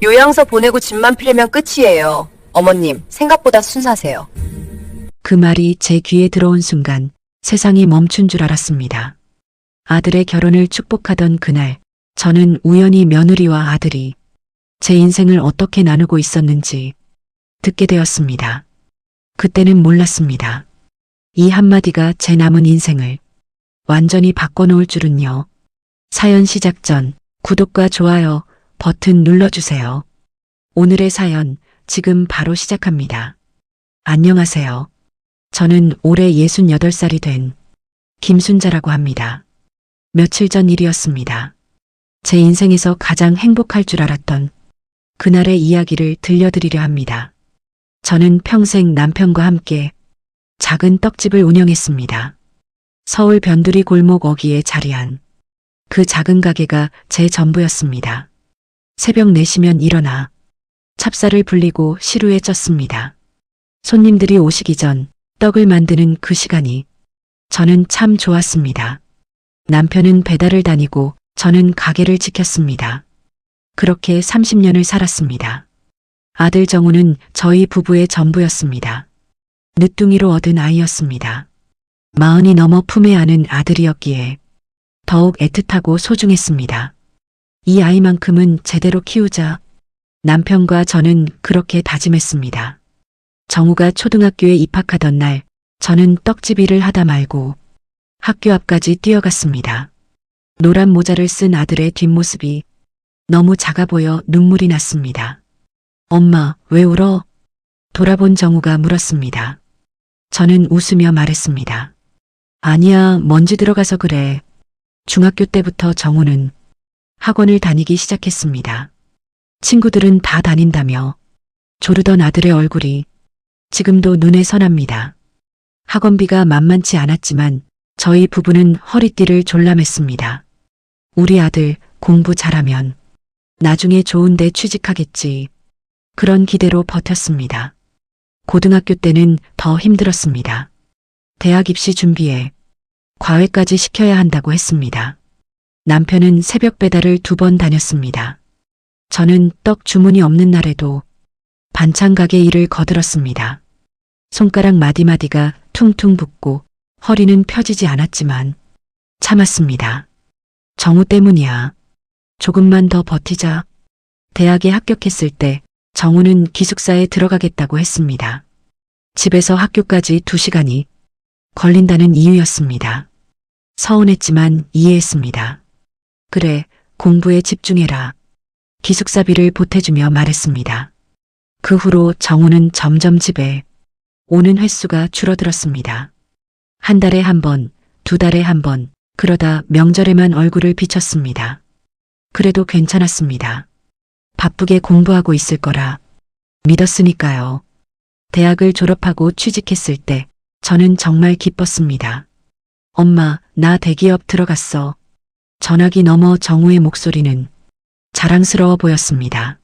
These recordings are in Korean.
요양서 보내고 집만 필려면 끝이에요. 어머님, 생각보다 순사세요. 그 말이 제 귀에 들어온 순간 세상이 멈춘 줄 알았습니다. 아들의 결혼을 축복하던 그날, 저는 우연히 며느리와 아들이 제 인생을 어떻게 나누고 있었는지 듣게 되었습니다. 그때는 몰랐습니다. 이 한마디가 제 남은 인생을 완전히 바꿔놓을 줄은요. 사연 시작 전 구독과 좋아요 버튼 눌러주세요. 오늘의 사연 지금 바로 시작합니다. 안녕하세요. 저는 올해 68살이 된 김순자라고 합니다. 며칠 전 일이었습니다. 제 인생에서 가장 행복할 줄 알았던 그날의 이야기를 들려드리려 합니다. 저는 평생 남편과 함께 작은 떡집을 운영했습니다. 서울 변두리 골목 어귀에 자리한 그 작은 가게가 제 전부였습니다. 새벽 4시면 일어나 찹쌀을 불리고 시루에 쪘습니다. 손님들이 오시기 전 떡을 만드는 그 시간이 저는 참 좋았습니다. 남편은 배달을 다니고 저는 가게를 지켰습니다. 그렇게 30년을 살았습니다. 아들 정우는 저희 부부의 전부였습니다. 늦둥이로 얻은 아이였습니다. 40이 넘어 품에 안은 아들이었기에 더욱 애틋하고 소중했습니다. 이 아이만큼은 제대로 키우자 남편과 저는 그렇게 다짐했습니다. 정우가 초등학교에 입학하던 날 저는 떡집 일을 하다 말고 학교 앞까지 뛰어갔습니다. 노란 모자를 쓴 아들의 뒷모습이 너무 작아 보여 눈물이 났습니다. 엄마, 왜 울어? 돌아본 정우가 물었습니다. 저는 웃으며 말했습니다. 아니야, 먼지 들어가서 그래. 중학교 때부터 정우는 학원을 다니기 시작했습니다. 친구들은 다 다닌다며 조르던 아들의 얼굴이 지금도 눈에 선합니다. 학원비가 만만치 않았지만 저희 부부는 허리띠를 졸라맸습니다. 우리 아들 공부 잘하면 나중에 좋은 데 취직하겠지. 그런 기대로 버텼습니다. 고등학교 때는 더 힘들었습니다. 대학 입시 준비에 과외까지 시켜야 한다고 했습니다. 남편은 새벽 배달을 2번 다녔습니다. 저는 떡 주문이 없는 날에도 반찬 가게 일을 거들었습니다. 손가락 마디마디가 퉁퉁 붓고 허리는 펴지지 않았지만 참았습니다. 정우 때문이야. 조금만 더 버티자. 대학에 합격했을 때 정우는 기숙사에 들어가겠다고 했습니다. 집에서 학교까지 2시간이 걸린다는 이유였습니다. 서운했지만 이해했습니다. 그래, 공부에 집중해라. 기숙사비를 보태주며 말했습니다. 그 후로 정우는 점점 집에 오는 횟수가 줄어들었습니다. 한 달에 1번, 2달에 1번, 그러다 명절에만 얼굴을 비쳤습니다. 그래도 괜찮았습니다. 바쁘게 공부하고 있을 거라 믿었으니까요. 대학을 졸업하고 취직했을 때 저는 정말 기뻤습니다. 엄마, 나 대기업 들어갔어. 전화기 너머 정우의 목소리는 자랑스러워 보였습니다.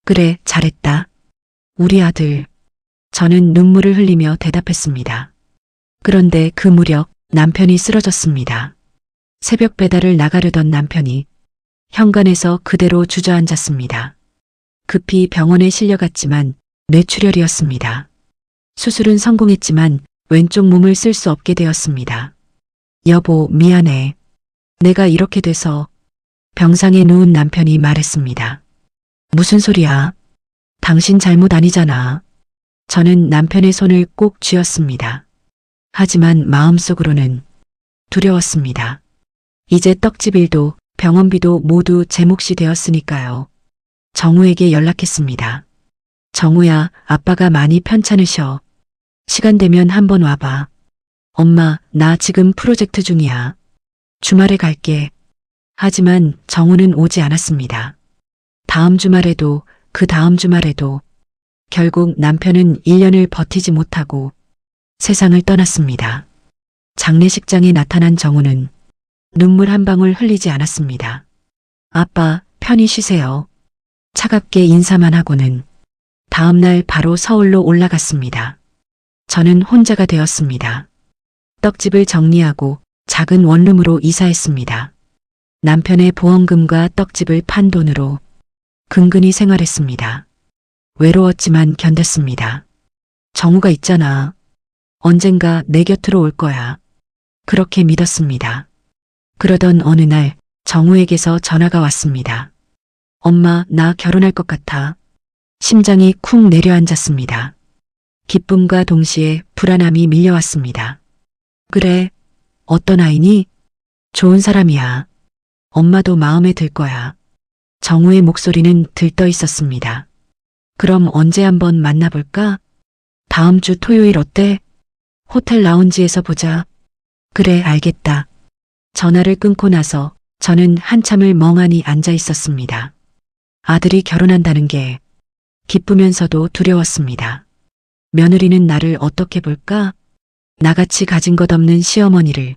그래, 잘했다. 우리 아들. 저는 눈물을 흘리며 대답했습니다. 그런데 그 무렵 남편이 쓰러졌습니다. 새벽 배달을 나가려던 남편이 현관에서 그대로 주저앉았습니다. 급히 병원에 실려갔지만 뇌출혈이었습니다. 수술은 성공했지만 왼쪽 몸을 쓸 수 없게 되었습니다. 여보, 미안해. 내가 이렇게 돼서. 병상에 누운 남편이 말했습니다. 무슨 소리야? 당신 잘못 아니잖아. 저는 남편의 손을 꼭 쥐었습니다. 하지만 마음속으로는 두려웠습니다. 이제 떡집 일도 병원비도 모두 제 몫이 되었으니까요. 정우에게 연락했습니다. 정우야, 아빠가 많이 편찮으셔. 시간 되면 한번 와봐. 엄마, 나 지금 프로젝트 중이야. 주말에 갈게. 하지만 정우는 오지 않았습니다. 다음 주말에도 그 다음 주말에도 결국 남편은 1년을 버티지 못하고 세상을 떠났습니다. 장례식장에 나타난 정우는 눈물 한 방울 흘리지 않았습니다. 아빠, 편히 쉬세요. 차갑게 인사만 하고는 다음 날 바로 서울로 올라갔습니다. 저는 혼자가 되었습니다. 떡집을 정리하고 작은 원룸으로 이사했습니다. 남편의 보험금과 떡집을 판 돈으로 근근히 생활했습니다. 외로웠지만 견뎠습니다. 정우가 있잖아. 언젠가 내 곁으로 올 거야. 그렇게 믿었습니다. 그러던 어느 날 정우에게서 전화가 왔습니다. 엄마, 나 결혼할 것 같아. 심장이 쿵 내려앉았습니다. 기쁨과 동시에 불안함이 밀려왔습니다. 그래, 어떤 아이니? 좋은 사람이야. 엄마도 마음에 들 거야. 정우의 목소리는 들떠 있었습니다. 그럼 언제 한번 만나볼까? 다음 주 토요일 어때? 호텔 라운지에서 보자. 그래, 알겠다. 전화를 끊고 나서 저는 한참을 멍하니 앉아 있었습니다. 아들이 결혼한다는 게 기쁘면서도 두려웠습니다. 며느리는 나를 어떻게 볼까? 나같이 가진 것 없는 시어머니를.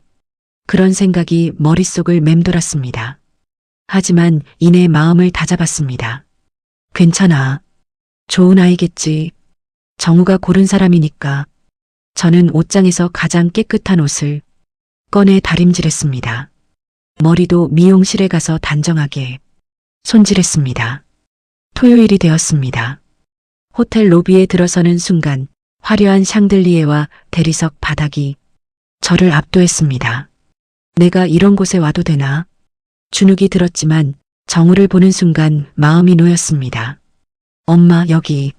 그런 생각이 머릿속을 맴돌았습니다. 하지만 이내 마음을 다잡았습니다. 괜찮아. 좋은 아이겠지. 정우가 고른 사람이니까. 저는 옷장에서 가장 깨끗한 옷을 꺼내 다림질했습니다. 머리도 미용실에 가서 단정하게 손질했습니다. 토요일이 되었습니다. 호텔 로비에 들어서는 순간 화려한 샹들리에와 대리석 바닥이 저를 압도했습니다. 내가 이런 곳에 와도 되나? 주눅이 들었지만 정우를 보는 순간 마음이 놓였습니다. 엄마, 여기.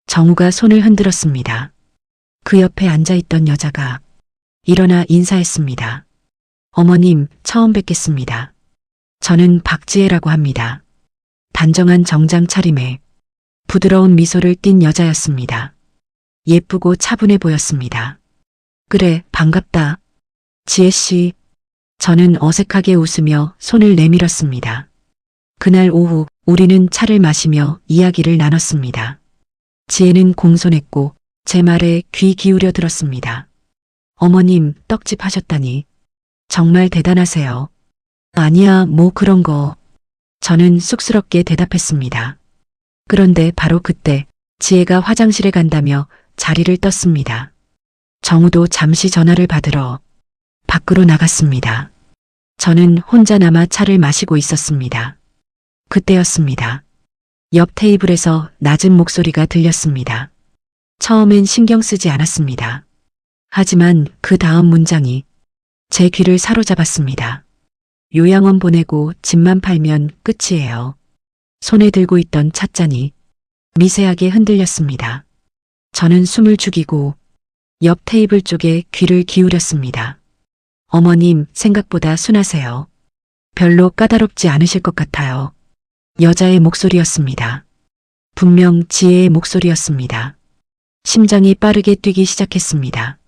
정우가 손을 흔들었습니다. 그 옆에 앉아있던 여자가 일어나 인사했습니다. 어머님, 처음 뵙겠습니다. 저는 박지혜라고 합니다. 단정한 정장 차림에 부드러운 미소를 띤 여자였습니다. 예쁘고 차분해 보였습니다. 그래, 반갑다. 지혜씨. 저는 어색하게 웃으며 손을 내밀었습니다. 그날 오후 우리는 차를 마시며 이야기를 나눴습니다. 지혜는 공손했고 제 말에 귀 기울여 들었습니다. 어머님, 떡집 하셨다니. 정말 대단하세요. 아니야, 뭐 그런 거. 저는 쑥스럽게 대답했습니다. 그런데 바로 그때 지혜가 화장실에 간다며 자리를 떴습니다. 정우도 잠시 전화를 받으러 밖으로 나갔습니다. 저는 혼자 남아 차를 마시고 있었습니다. 그때였습니다. 옆 테이블에서 낮은 목소리가 들렸습니다. 처음엔 신경 쓰지 않았습니다. 하지만 그 다음 문장이 제 귀를 사로잡았습니다. 요양원 보내고 집만 팔면 끝이에요. 손에 들고 있던 찻잔이 미세하게 흔들렸습니다. 저는 숨을 죽이고 옆 테이블 쪽에 귀를 기울였습니다. 어머님, 생각보다 순하세요. 별로 까다롭지 않으실 것 같아요. 여자의 목소리였습니다. 분명 지혜의 목소리였습니다. 심장이 빠르게 뛰기 시작했습니다.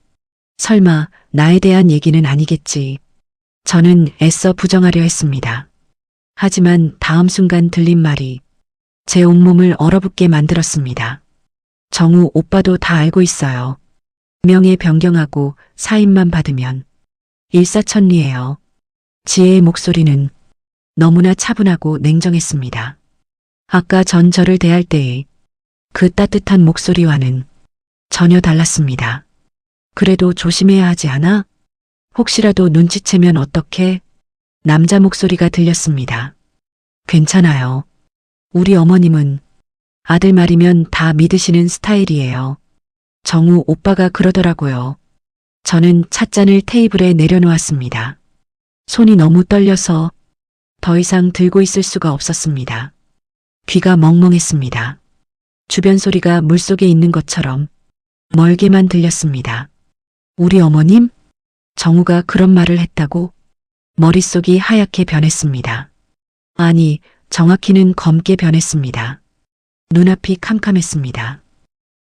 설마 나에 대한 얘기는 아니겠지. 저는 애써 부정하려 했습니다. 하지만 다음 순간 들린 말이 제 온몸을 얼어붙게 만들었습니다. 정우 오빠도 다 알고 있어요. 명예 변경하고 사인만 받으면 일사천리예요. 지혜의 목소리는 너무나 차분하고 냉정했습니다. 아까 전 저를 대할 때의 그 따뜻한 목소리와는 전혀 달랐습니다. 그래도 조심해야 하지 않아? 혹시라도 눈치채면 어떡해? 남자 목소리가 들렸습니다. 괜찮아요. 우리 어머님은 아들 말이면 다 믿으시는 스타일이에요. 정우 오빠가 그러더라고요. 저는 찻잔을 테이블에 내려놓았습니다. 손이 너무 떨려서 더 이상 들고 있을 수가 없었습니다. 귀가 멍멍했습니다. 주변 소리가 물속에 있는 것처럼 멀게만 들렸습니다. 우리 어머님? 정우가 그런 말을 했다고? 머릿속이 하얗게 변했습니다. 아니, 정확히는 검게 변했습니다. 눈앞이 캄캄했습니다.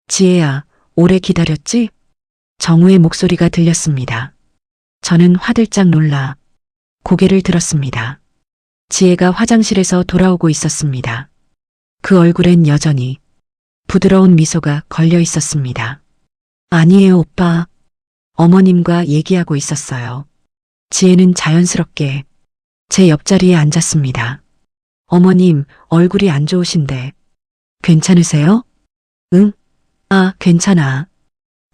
지혜야, 오래 기다렸지? 정우의 목소리가 들렸습니다. 저는 화들짝 놀라 고개를 들었습니다. 지혜가 화장실에서 돌아오고 있었습니다. 그 얼굴엔 여전히 부드러운 미소가 걸려 있었습니다. 아니에요, 오빠. 어머님과 얘기하고 있었어요. 지혜는 자연스럽게 제 옆자리에 앉았습니다. 어머님, 얼굴이 안 좋으신데 괜찮으세요? 응? 아, 괜찮아.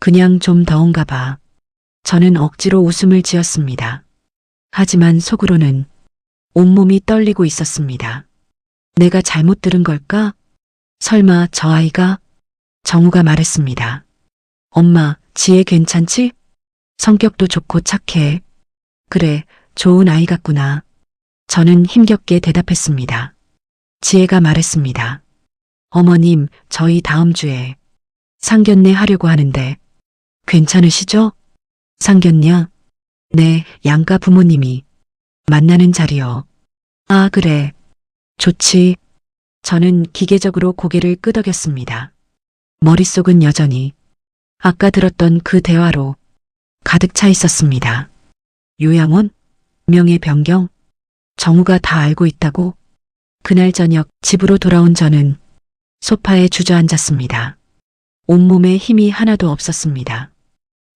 그냥 좀 더운가 봐. 저는 억지로 웃음을 지었습니다. 하지만 속으로는 온몸이 떨리고 있었습니다. 내가 잘못 들은 걸까? 설마 저 아이가? 정우가 말했습니다. 엄마, 지혜 괜찮지? 성격도 좋고 착해. 그래, 좋은 아이 같구나. 저는 힘겹게 대답했습니다. 지혜가 말했습니다. 어머님, 저희 다음 주에 상견례 하려고 하는데 괜찮으시죠? 상견례? 네, 양가 부모님이 만나는 자리요. 아, 그래. 좋지. 저는 기계적으로 고개를 끄덕였습니다. 머릿속은 여전히 아까 들었던 그 대화로 가득 차 있었습니다. 요양원? 명예 변경? 정우가 다 알고 있다고? 그날 저녁 집으로 돌아온 저는 소파에 주저앉았습니다. 온몸에 힘이 하나도 없었습니다.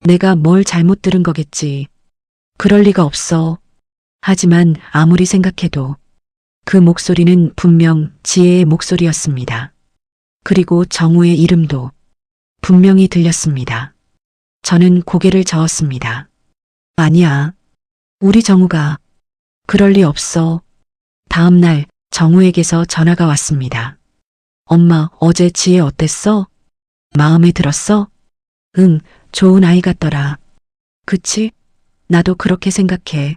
내가 뭘 잘못 들은 거겠지. 그럴 리가 없어. 하지만 아무리 생각해도 그 목소리는 분명 지혜의 목소리였습니다. 그리고 정우의 이름도 분명히 들렸습니다. 저는 고개를 저었습니다. 아니야. 우리 정우가 그럴 리 없어. 다음 날 정우에게서 전화가 왔습니다. 엄마, 어제 지혜 어땠어? 마음에 들었어? 응, 좋은 아이 같더라. 그치? 나도 그렇게 생각해.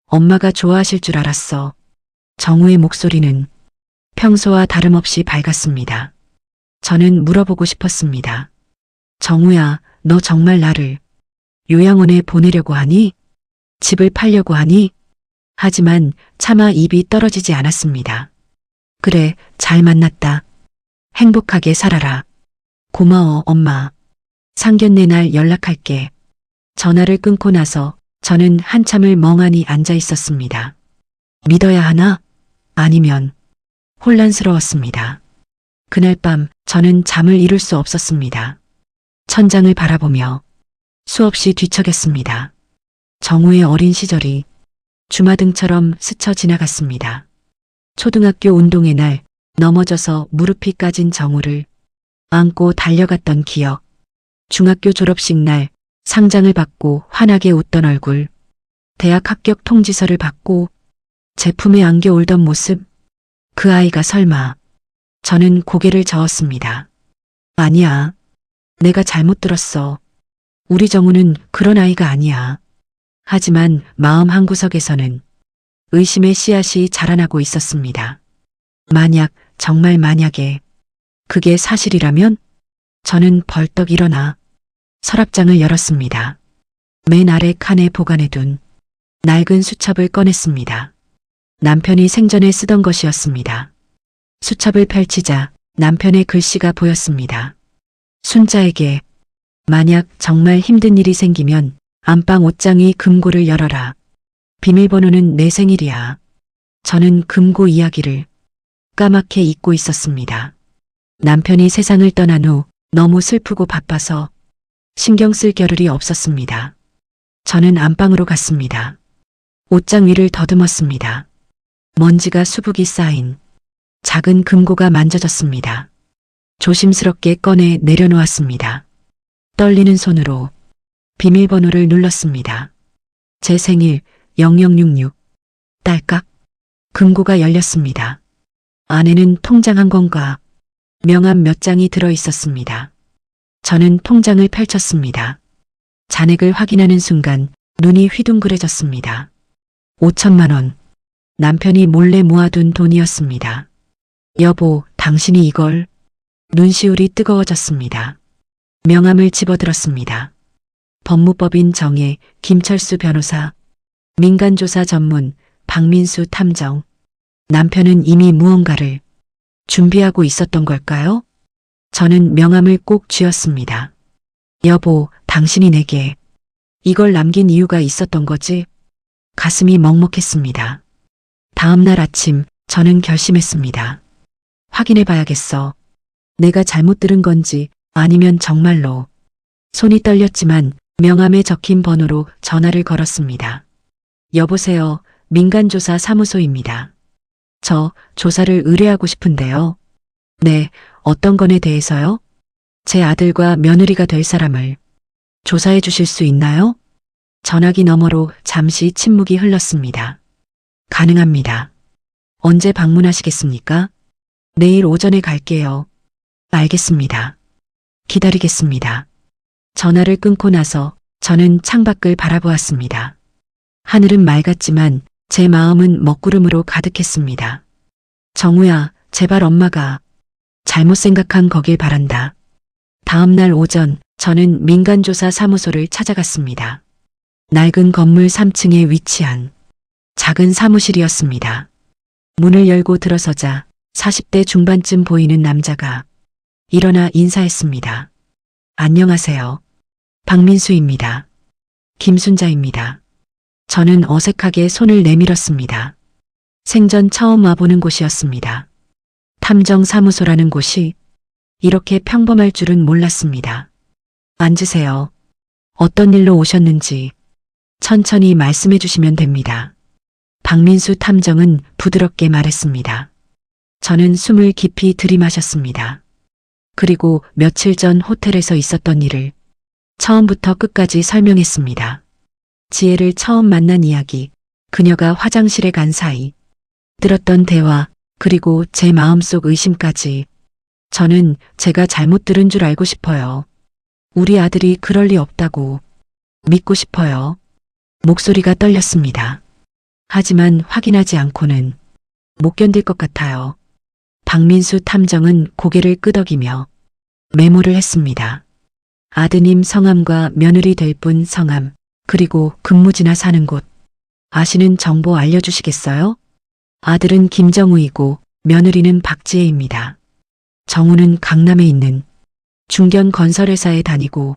엄마가 좋아하실 줄 알았어. 정우의 목소리는 평소와 다름없이 밝았습니다. 저는 물어보고 싶었습니다. 정우야, 너 정말 나를 요양원에 보내려고 하니? 집을 팔려고 하니? 하지만 차마 입이 떨어지지 않았습니다. 그래, 잘 만났다. 행복하게 살아라. 고마워, 엄마. 상견례 날 연락할게. 전화를 끊고 나서 저는 한참을 멍하니 앉아 있었습니다. 믿어야 하나? 아니면 혼란스러웠습니다. 그날 밤 저는 잠을 이룰 수 없었습니다. 천장을 바라보며 수없이 뒤척였습니다. 정우의 어린 시절이 주마등처럼 스쳐 지나갔습니다. 초등학교 운동회 날 넘어져서 무릎이 까진 정우를 안고 달려갔던 기억, 중학교 졸업식 날 상장을 받고 환하게 웃던 얼굴, 대학 합격 통지서를 받고 제품에 안겨 울던 모습, 그 아이가 설마. 저는 고개를 저었습니다. 아니야. 내가 잘못 들었어. 우리 정우는 그런 아이가 아니야. 하지만 마음 한구석에서는 의심의 씨앗이 자라나고 있었습니다. 만약, 정말 만약에 그게 사실이라면 저는 벌떡 일어나 서랍장을 열었습니다. 맨 아래 칸에 보관해둔 낡은 수첩을 꺼냈습니다. 남편이 생전에 쓰던 것이었습니다. 수첩을 펼치자 남편의 글씨가 보였습니다. 순자에게 만약 정말 힘든 일이 생기면 안방 옷장의 금고를 열어라. 비밀번호는 내 생일이야. 저는 금고 이야기를 까맣게 잊고 있었습니다. 남편이 세상을 떠난 후 너무 슬프고 바빠서 신경 쓸 겨를이 없었습니다. 저는 안방으로 갔습니다. 옷장 위를 더듬었습니다. 먼지가 수북이 쌓인 작은 금고가 만져졌습니다. 조심스럽게 꺼내 내려놓았습니다. 떨리는 손으로 비밀번호를 눌렀습니다. 제 생일 0066. 딸깍. 금고가 열렸습니다. 안에는 통장 한 권과 명함 몇 장이 들어 있었습니다. 저는 통장을 펼쳤습니다. 잔액을 확인하는 순간 눈이 휘둥그레졌습니다. 5천만 원. 남편이 몰래 모아둔 돈이었습니다. 여보, 당신이 이걸? 눈시울이 뜨거워졌습니다. 명함을 집어들었습니다. 법무법인 정혜, 김철수 변호사, 민간조사 전문, 박민수 탐정. 남편은 이미 무언가를 준비하고 있었던 걸까요? 저는 명함을 꼭 쥐었습니다. 여보, 당신이 내게 이걸 남긴 이유가 있었던 거지? 가슴이 먹먹했습니다. 다음 날 아침 저는 결심했습니다. 확인해 봐야겠어. 내가 잘못 들은 건지 아니면 정말로. 손이 떨렸지만 명함에 적힌 번호로 전화를 걸었습니다. 여보세요. 민간조사 사무소입니다. 저 조사를 의뢰하고 싶은데요. 네, 어떤 건에 대해서요? 제 아들과 며느리가 될 사람을 조사해 주실 수 있나요? 전화기 너머로 잠시 침묵이 흘렀습니다. 가능합니다. 언제 방문하시겠습니까? 내일 오전에 갈게요. 알겠습니다. 기다리겠습니다. 전화를 끊고 나서 저는 창밖을 바라보았습니다. 하늘은 맑았지만 제 마음은 먹구름으로 가득했습니다. 정우야, 제발 엄마가 잘못 생각한 거길 바란다. 다음 날 오전 저는 민간조사 사무소를 찾아갔습니다. 낡은 건물 3층에 위치한 작은 사무실이었습니다. 문을 열고 들어서자 40대 중반쯤 보이는 남자가 일어나 인사했습니다. 안녕하세요. 박민수입니다. 김순자입니다. 저는 어색하게 손을 내밀었습니다. 생전 처음 와보는 곳이었습니다. 탐정사무소라는 곳이 이렇게 평범할 줄은 몰랐습니다. 앉으세요. 어떤 일로 오셨는지 천천히 말씀해 주시면 됩니다. 박민수 탐정은 부드럽게 말했습니다. 저는 숨을 깊이 들이마셨습니다. 그리고 며칠 전 호텔에서 있었던 일을 처음부터 끝까지 설명했습니다. 지혜를 처음 만난 이야기, 그녀가 화장실에 간 사이, 들었던 대화, 그리고 제 마음속 의심까지. 저는 제가 잘못 들은 줄 알고 싶어요. 우리 아들이 그럴 리 없다고 믿고 싶어요. 목소리가 떨렸습니다. 하지만 확인하지 않고는 못 견딜 것 같아요. 박민수 탐정은 고개를 끄덕이며 메모를 했습니다. 아드님 성함과 며느리 될 분 성함, 그리고 근무지나 사는 곳. 아시는 정보 알려주시겠어요? 아들은 김정우이고 며느리는 박지혜입니다. 정우는 강남에 있는 중견 건설회사에 다니고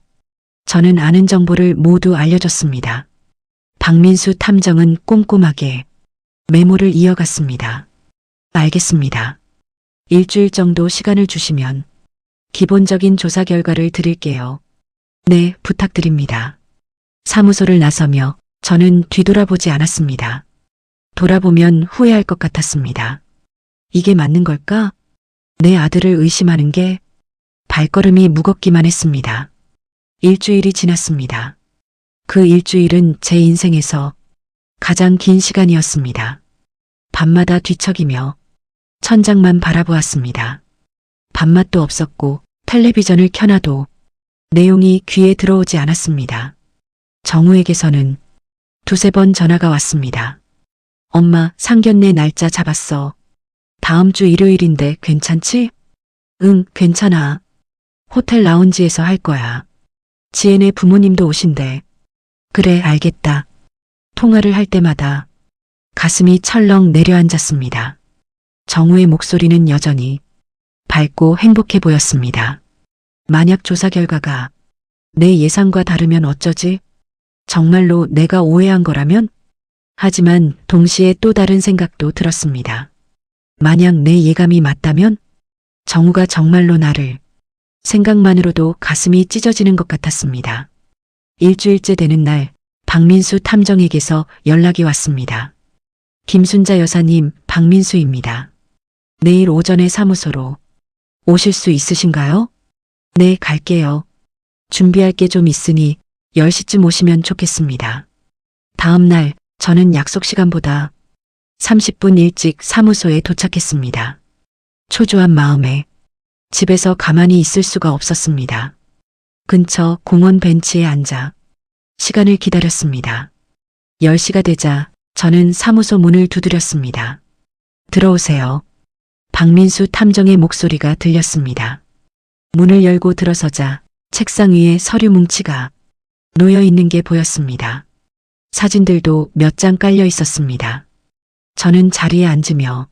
저는 아는 정보를 모두 알려줬습니다. 박민수 탐정은 꼼꼼하게 메모를 이어갔습니다. 알겠습니다. 일주일 정도 시간을 주시면 기본적인 조사 결과를 드릴게요. 네, 부탁드립니다. 사무소를 나서며 저는 뒤돌아보지 않았습니다. 돌아보면 후회할 것 같았습니다. 이게 맞는 걸까? 내 아들을 의심하는 게 발걸음이 무겁기만 했습니다. 일주일이 지났습니다. 그 일주일은 제 인생에서 가장 긴 시간이었습니다. 밤마다 뒤척이며 천장만 바라보았습니다. 밥맛도 없었고 텔레비전을 켜놔도 내용이 귀에 들어오지 않았습니다. 정우에게서는 두세 번 전화가 왔습니다. 엄마, 상견례 날짜 잡았어. 다음 주 일요일인데 괜찮지? 응, 괜찮아. 호텔 라운지에서 할 거야. 지혜네 부모님도 오신대. 그래, 알겠다. 통화를 할 때마다 가슴이 철렁 내려앉았습니다. 정우의 목소리는 여전히 밝고 행복해 보였습니다. 만약 조사 결과가 내 예상과 다르면 어쩌지? 정말로 내가 오해한 거라면? 하지만 동시에 또 다른 생각도 들었습니다. 만약 내 예감이 맞다면? 정우가 정말로 나를 생각만으로도 가슴이 찢어지는 것 같았습니다. 일주일째 되는 날 박민수 탐정에게서 연락이 왔습니다. 김순자 여사님, 박민수입니다. 내일 오전에 사무소로 오실 수 있으신가요? 네, 갈게요. 준비할 게 좀 있으니 10시쯤 오시면 좋겠습니다. 다음 날 저는 약속 시간보다 30분 일찍 사무소에 도착했습니다. 초조한 마음에 집에서 가만히 있을 수가 없었습니다. 근처 공원 벤치에 앉아 시간을 기다렸습니다. 10시가 되자 저는 사무소 문을 두드렸습니다. 들어오세요. 박민수 탐정의 목소리가 들렸습니다. 문을 열고 들어서자 책상 위에 서류 뭉치가 놓여 있는 게 보였습니다. 사진들도 몇 장 깔려 있었습니다. 저는 자리에 앉으며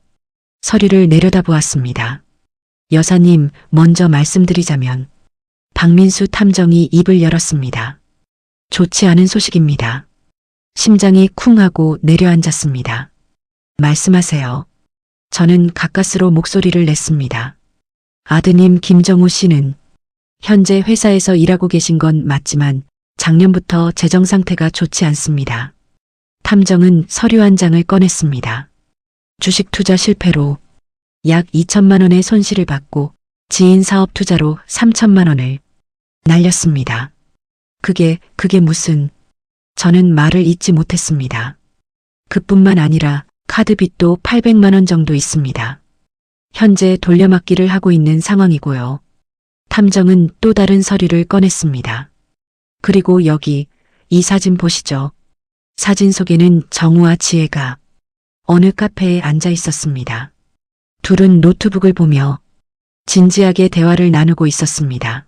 서류를 내려다보았습니다. 여사님, 먼저 말씀드리자면 박민수 탐정이 입을 열었습니다. 좋지 않은 소식입니다. 심장이 쿵 하고 내려앉았습니다. 말씀하세요. 저는 가까스로 목소리를 냈습니다. 아드님 김정우 씨는 현재 회사에서 일하고 계신 건 맞지만 작년부터 재정 상태가 좋지 않습니다. 탐정은 서류 한 장을 꺼냈습니다. 주식 투자 실패로 약 2천만 원의 손실을 받고 지인 사업 투자로 3천만 원을 날렸습니다. 그게 무슨... 저는 말을 잇지 못했습니다. 그뿐만 아니라 카드 빚도 800만 원 정도 있습니다. 현재 돌려막기를 하고 있는 상황이고요. 탐정은 또 다른 서류를 꺼냈습니다. 그리고 여기 이 사진 보시죠. 사진 속에는 정우와 지혜가 어느 카페에 앉아 있었습니다. 둘은 노트북을 보며 진지하게 대화를 나누고 있었습니다.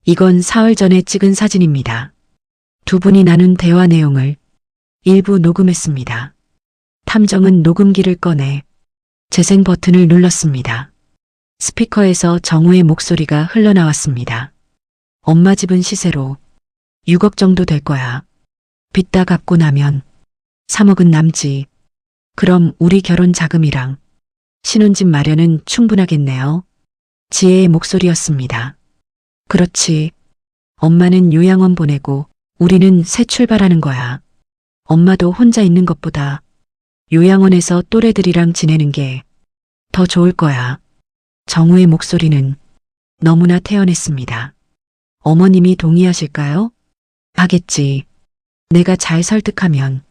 이건 사흘 전에 찍은 사진입니다. 두 분이 나눈 대화 내용을 일부 녹음했습니다. 탐정은 녹음기를 꺼내 재생 버튼을 눌렀습니다. 스피커에서 정우의 목소리가 흘러나왔습니다. 엄마 집은 시세로 6억 정도 될 거야. 빚 다 갚고 나면 3억은 남지. 그럼 우리 결혼 자금이랑 신혼집 마련은 충분하겠네요. 지혜의 목소리였습니다. 그렇지. 엄마는 요양원 보내고 우리는 새 출발하는 거야. 엄마도 혼자 있는 것보다 요양원에서 또래들이랑 지내는 게 더 좋을 거야. 정우의 목소리는 너무나 태연했습니다. 어머님이 동의하실까요? 하겠지. 내가 잘 설득하면.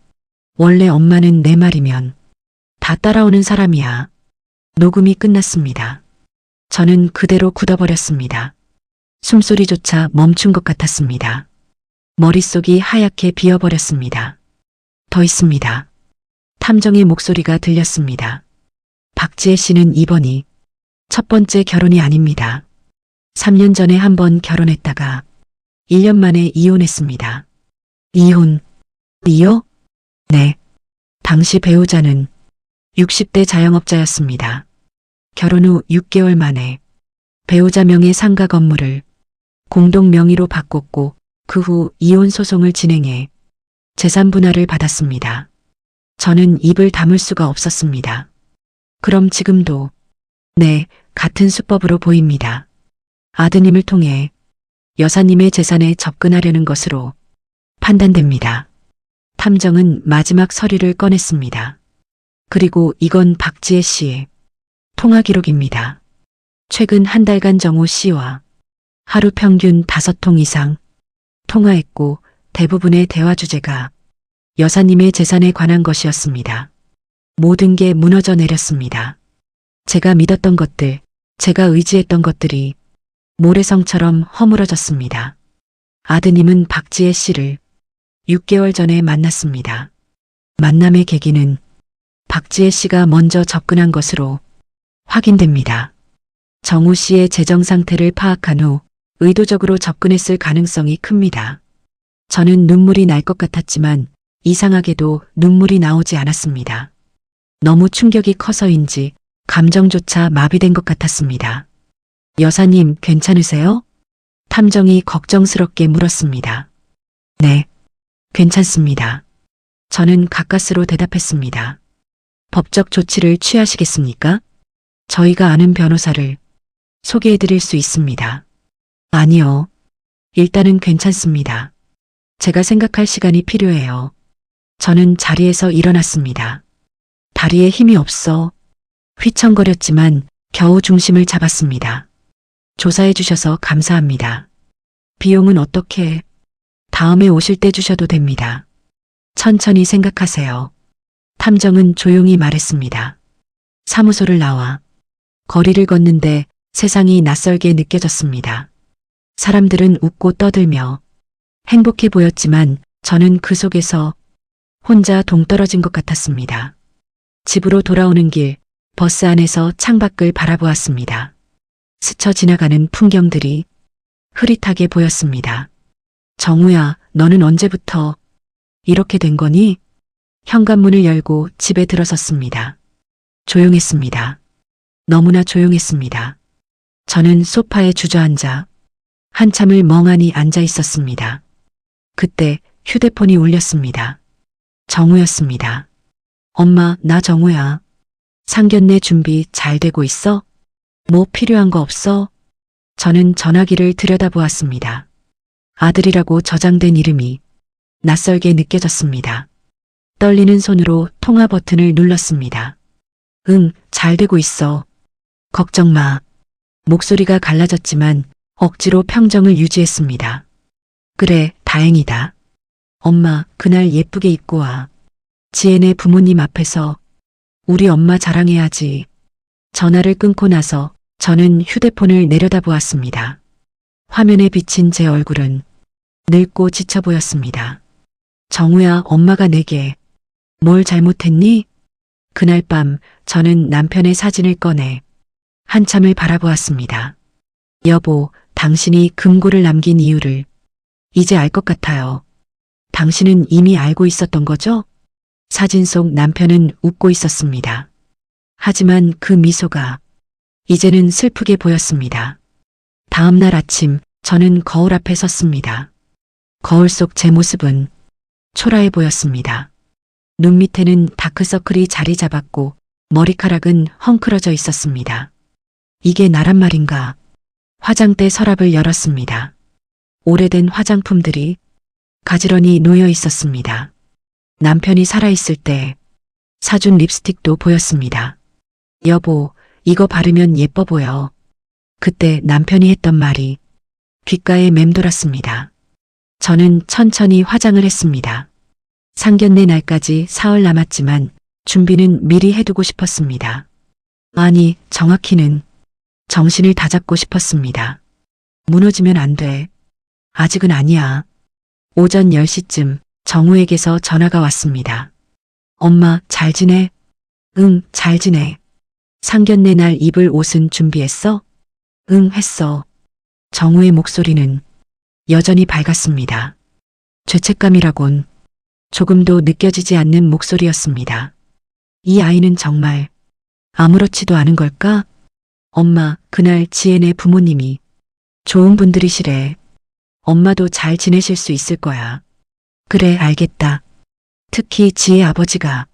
원래 엄마는 내 말이면 다 따라오는 사람이야. 녹음이 끝났습니다. 저는 그대로 굳어버렸습니다. 숨소리조차 멈춘 것 같았습니다. 머릿속이 하얗게 비어버렸습니다. 더 있습니다. 탐정의 목소리가 들렸습니다. 박지혜 씨는 이번이 첫 번째 결혼이 아닙니다. 3년 전에 한 번 결혼했다가 1년 만에 이혼했습니다. 이혼이요? 네. 당시 배우자는 60대 자영업자였습니다. 결혼 후 6개월 만에 배우자 명의 상가 건물을 공동 명의로 바꿨고 그 후 이혼 소송을 진행해 재산 분할을 받았습니다. 저는 입을 다물 수가 없었습니다. 그럼 지금도 네, 같은 수법으로 보입니다. 아드님을 통해 여사님의 재산에 접근하려는 것으로 판단됩니다. 탐정은 마지막 서류를 꺼냈습니다. 그리고 이건 박지혜 씨의 통화 기록입니다. 최근 한 달간 정우 씨와 하루 평균 5통 이상 통화했고 대부분의 대화 주제가 여사님의 재산에 관한 것이었습니다. 모든 게 무너져 내렸습니다. 제가 믿었던 것들, 제가 의지했던 것들이 모래성처럼 허물어졌습니다. 아드님은 박지혜 씨를 6개월 전에 만났습니다. 만남의 계기는 박지혜 씨가 먼저 접근한 것으로 확인됩니다. 정우 씨의 재정 상태를 파악한 후 의도적으로 접근했을 가능성이 큽니다. 저는 눈물이 날 것 같았지만 이상하게도 눈물이 나오지 않았습니다. 너무 충격이 커서인지 감정조차 마비된 것 같았습니다. 여사님 괜찮으세요? 탐정이 걱정스럽게 물었습니다. 네, 괜찮습니다. 저는 가까스로 대답했습니다. 법적 조치를 취하시겠습니까? 저희가 아는 변호사를 소개해드릴 수 있습니다. 아니요. 일단은 괜찮습니다. 제가 생각할 시간이 필요해요. 저는 자리에서 일어났습니다. 다리에 힘이 없어 휘청거렸지만 겨우 중심을 잡았습니다. 조사해 주셔서 감사합니다. 비용은 어떻게? 다음에 오실 때 주셔도 됩니다. 천천히 생각하세요. 탐정은 조용히 말했습니다. 사무소를 나와 거리를 걷는데 세상이 낯설게 느껴졌습니다. 사람들은 웃고 떠들며 행복해 보였지만 저는 그 속에서 혼자 동떨어진 것 같았습니다. 집으로 돌아오는 길 버스 안에서 창밖을 바라보았습니다. 스쳐 지나가는 풍경들이 흐릿하게 보였습니다. 정우야, 너는 언제부터 이렇게 된 거니? 현관문을 열고 집에 들어섰습니다. 조용했습니다. 너무나 조용했습니다. 저는 소파에 주저앉아 한참을 멍하니 앉아 있었습니다. 그때 휴대폰이 울렸습니다. 정우였습니다. 엄마, 나 정우야. 상견례 준비 잘 되고 있어? 뭐 필요한 거 없어? 저는 전화기를 들여다보았습니다. 아들이라고 저장된 이름이 낯설게 느껴졌습니다. 떨리는 손으로 통화 버튼을 눌렀습니다. 응, 잘 되고 있어. 걱정 마. 목소리가 갈라졌지만 억지로 평정을 유지했습니다. 그래, 다행이다. 엄마, 그날 예쁘게 입고 와. 지혜네 부모님 앞에서 우리 엄마 자랑해야지. 전화를 끊고 나서 저는 휴대폰을 내려다보았습니다. 화면에 비친 제 얼굴은 늙고 지쳐 보였습니다. 정우야, 엄마가 내게 뭘 잘못했니? 그날 밤 저는 남편의 사진을 꺼내 한참을 바라보았습니다. 여보, 당신이 금고를 남긴 이유를 이제 알 것 같아요. 당신은 이미 알고 있었던 거죠? 사진 속 남편은 웃고 있었습니다. 하지만 그 미소가 이제는 슬프게 보였습니다. 다음 날 아침 저는 거울 앞에 섰습니다. 거울 속 제 모습은 초라해 보였습니다. 눈 밑에는 다크서클이 자리 잡았고 머리카락은 헝클어져 있었습니다. 이게 나란 말인가? 화장대 서랍을 열었습니다. 오래된 화장품들이 가지런히 놓여 있었습니다. 남편이 살아있을 때 사준 립스틱도 보였습니다. 여보, 이거 바르면 예뻐 보여. 그때 남편이 했던 말이 귓가에 맴돌았습니다. 저는 천천히 화장을 했습니다. 상견례 날까지 사흘 남았지만 준비는 미리 해두고 싶었습니다. 아니, 정확히는 정신을 다잡고 싶었습니다. 무너지면 안 돼. 아직은 아니야. 오전 10시쯤 정우에게서 전화가 왔습니다. 엄마, 잘 지내? 응, 잘 지내. 상견례 날 입을 옷은 준비했어? 응, 했어. 정우의 목소리는 여전히 밝았습니다. 죄책감이라곤 조금도 느껴지지 않는 목소리였습니다. 이 아이는 정말 아무렇지도 않은 걸까? 엄마, 그날 지혜네 부모님이 좋은 분들이시래. 엄마도 잘 지내실 수 있을 거야. 그래, 알겠다. 특히 지혜 아버지가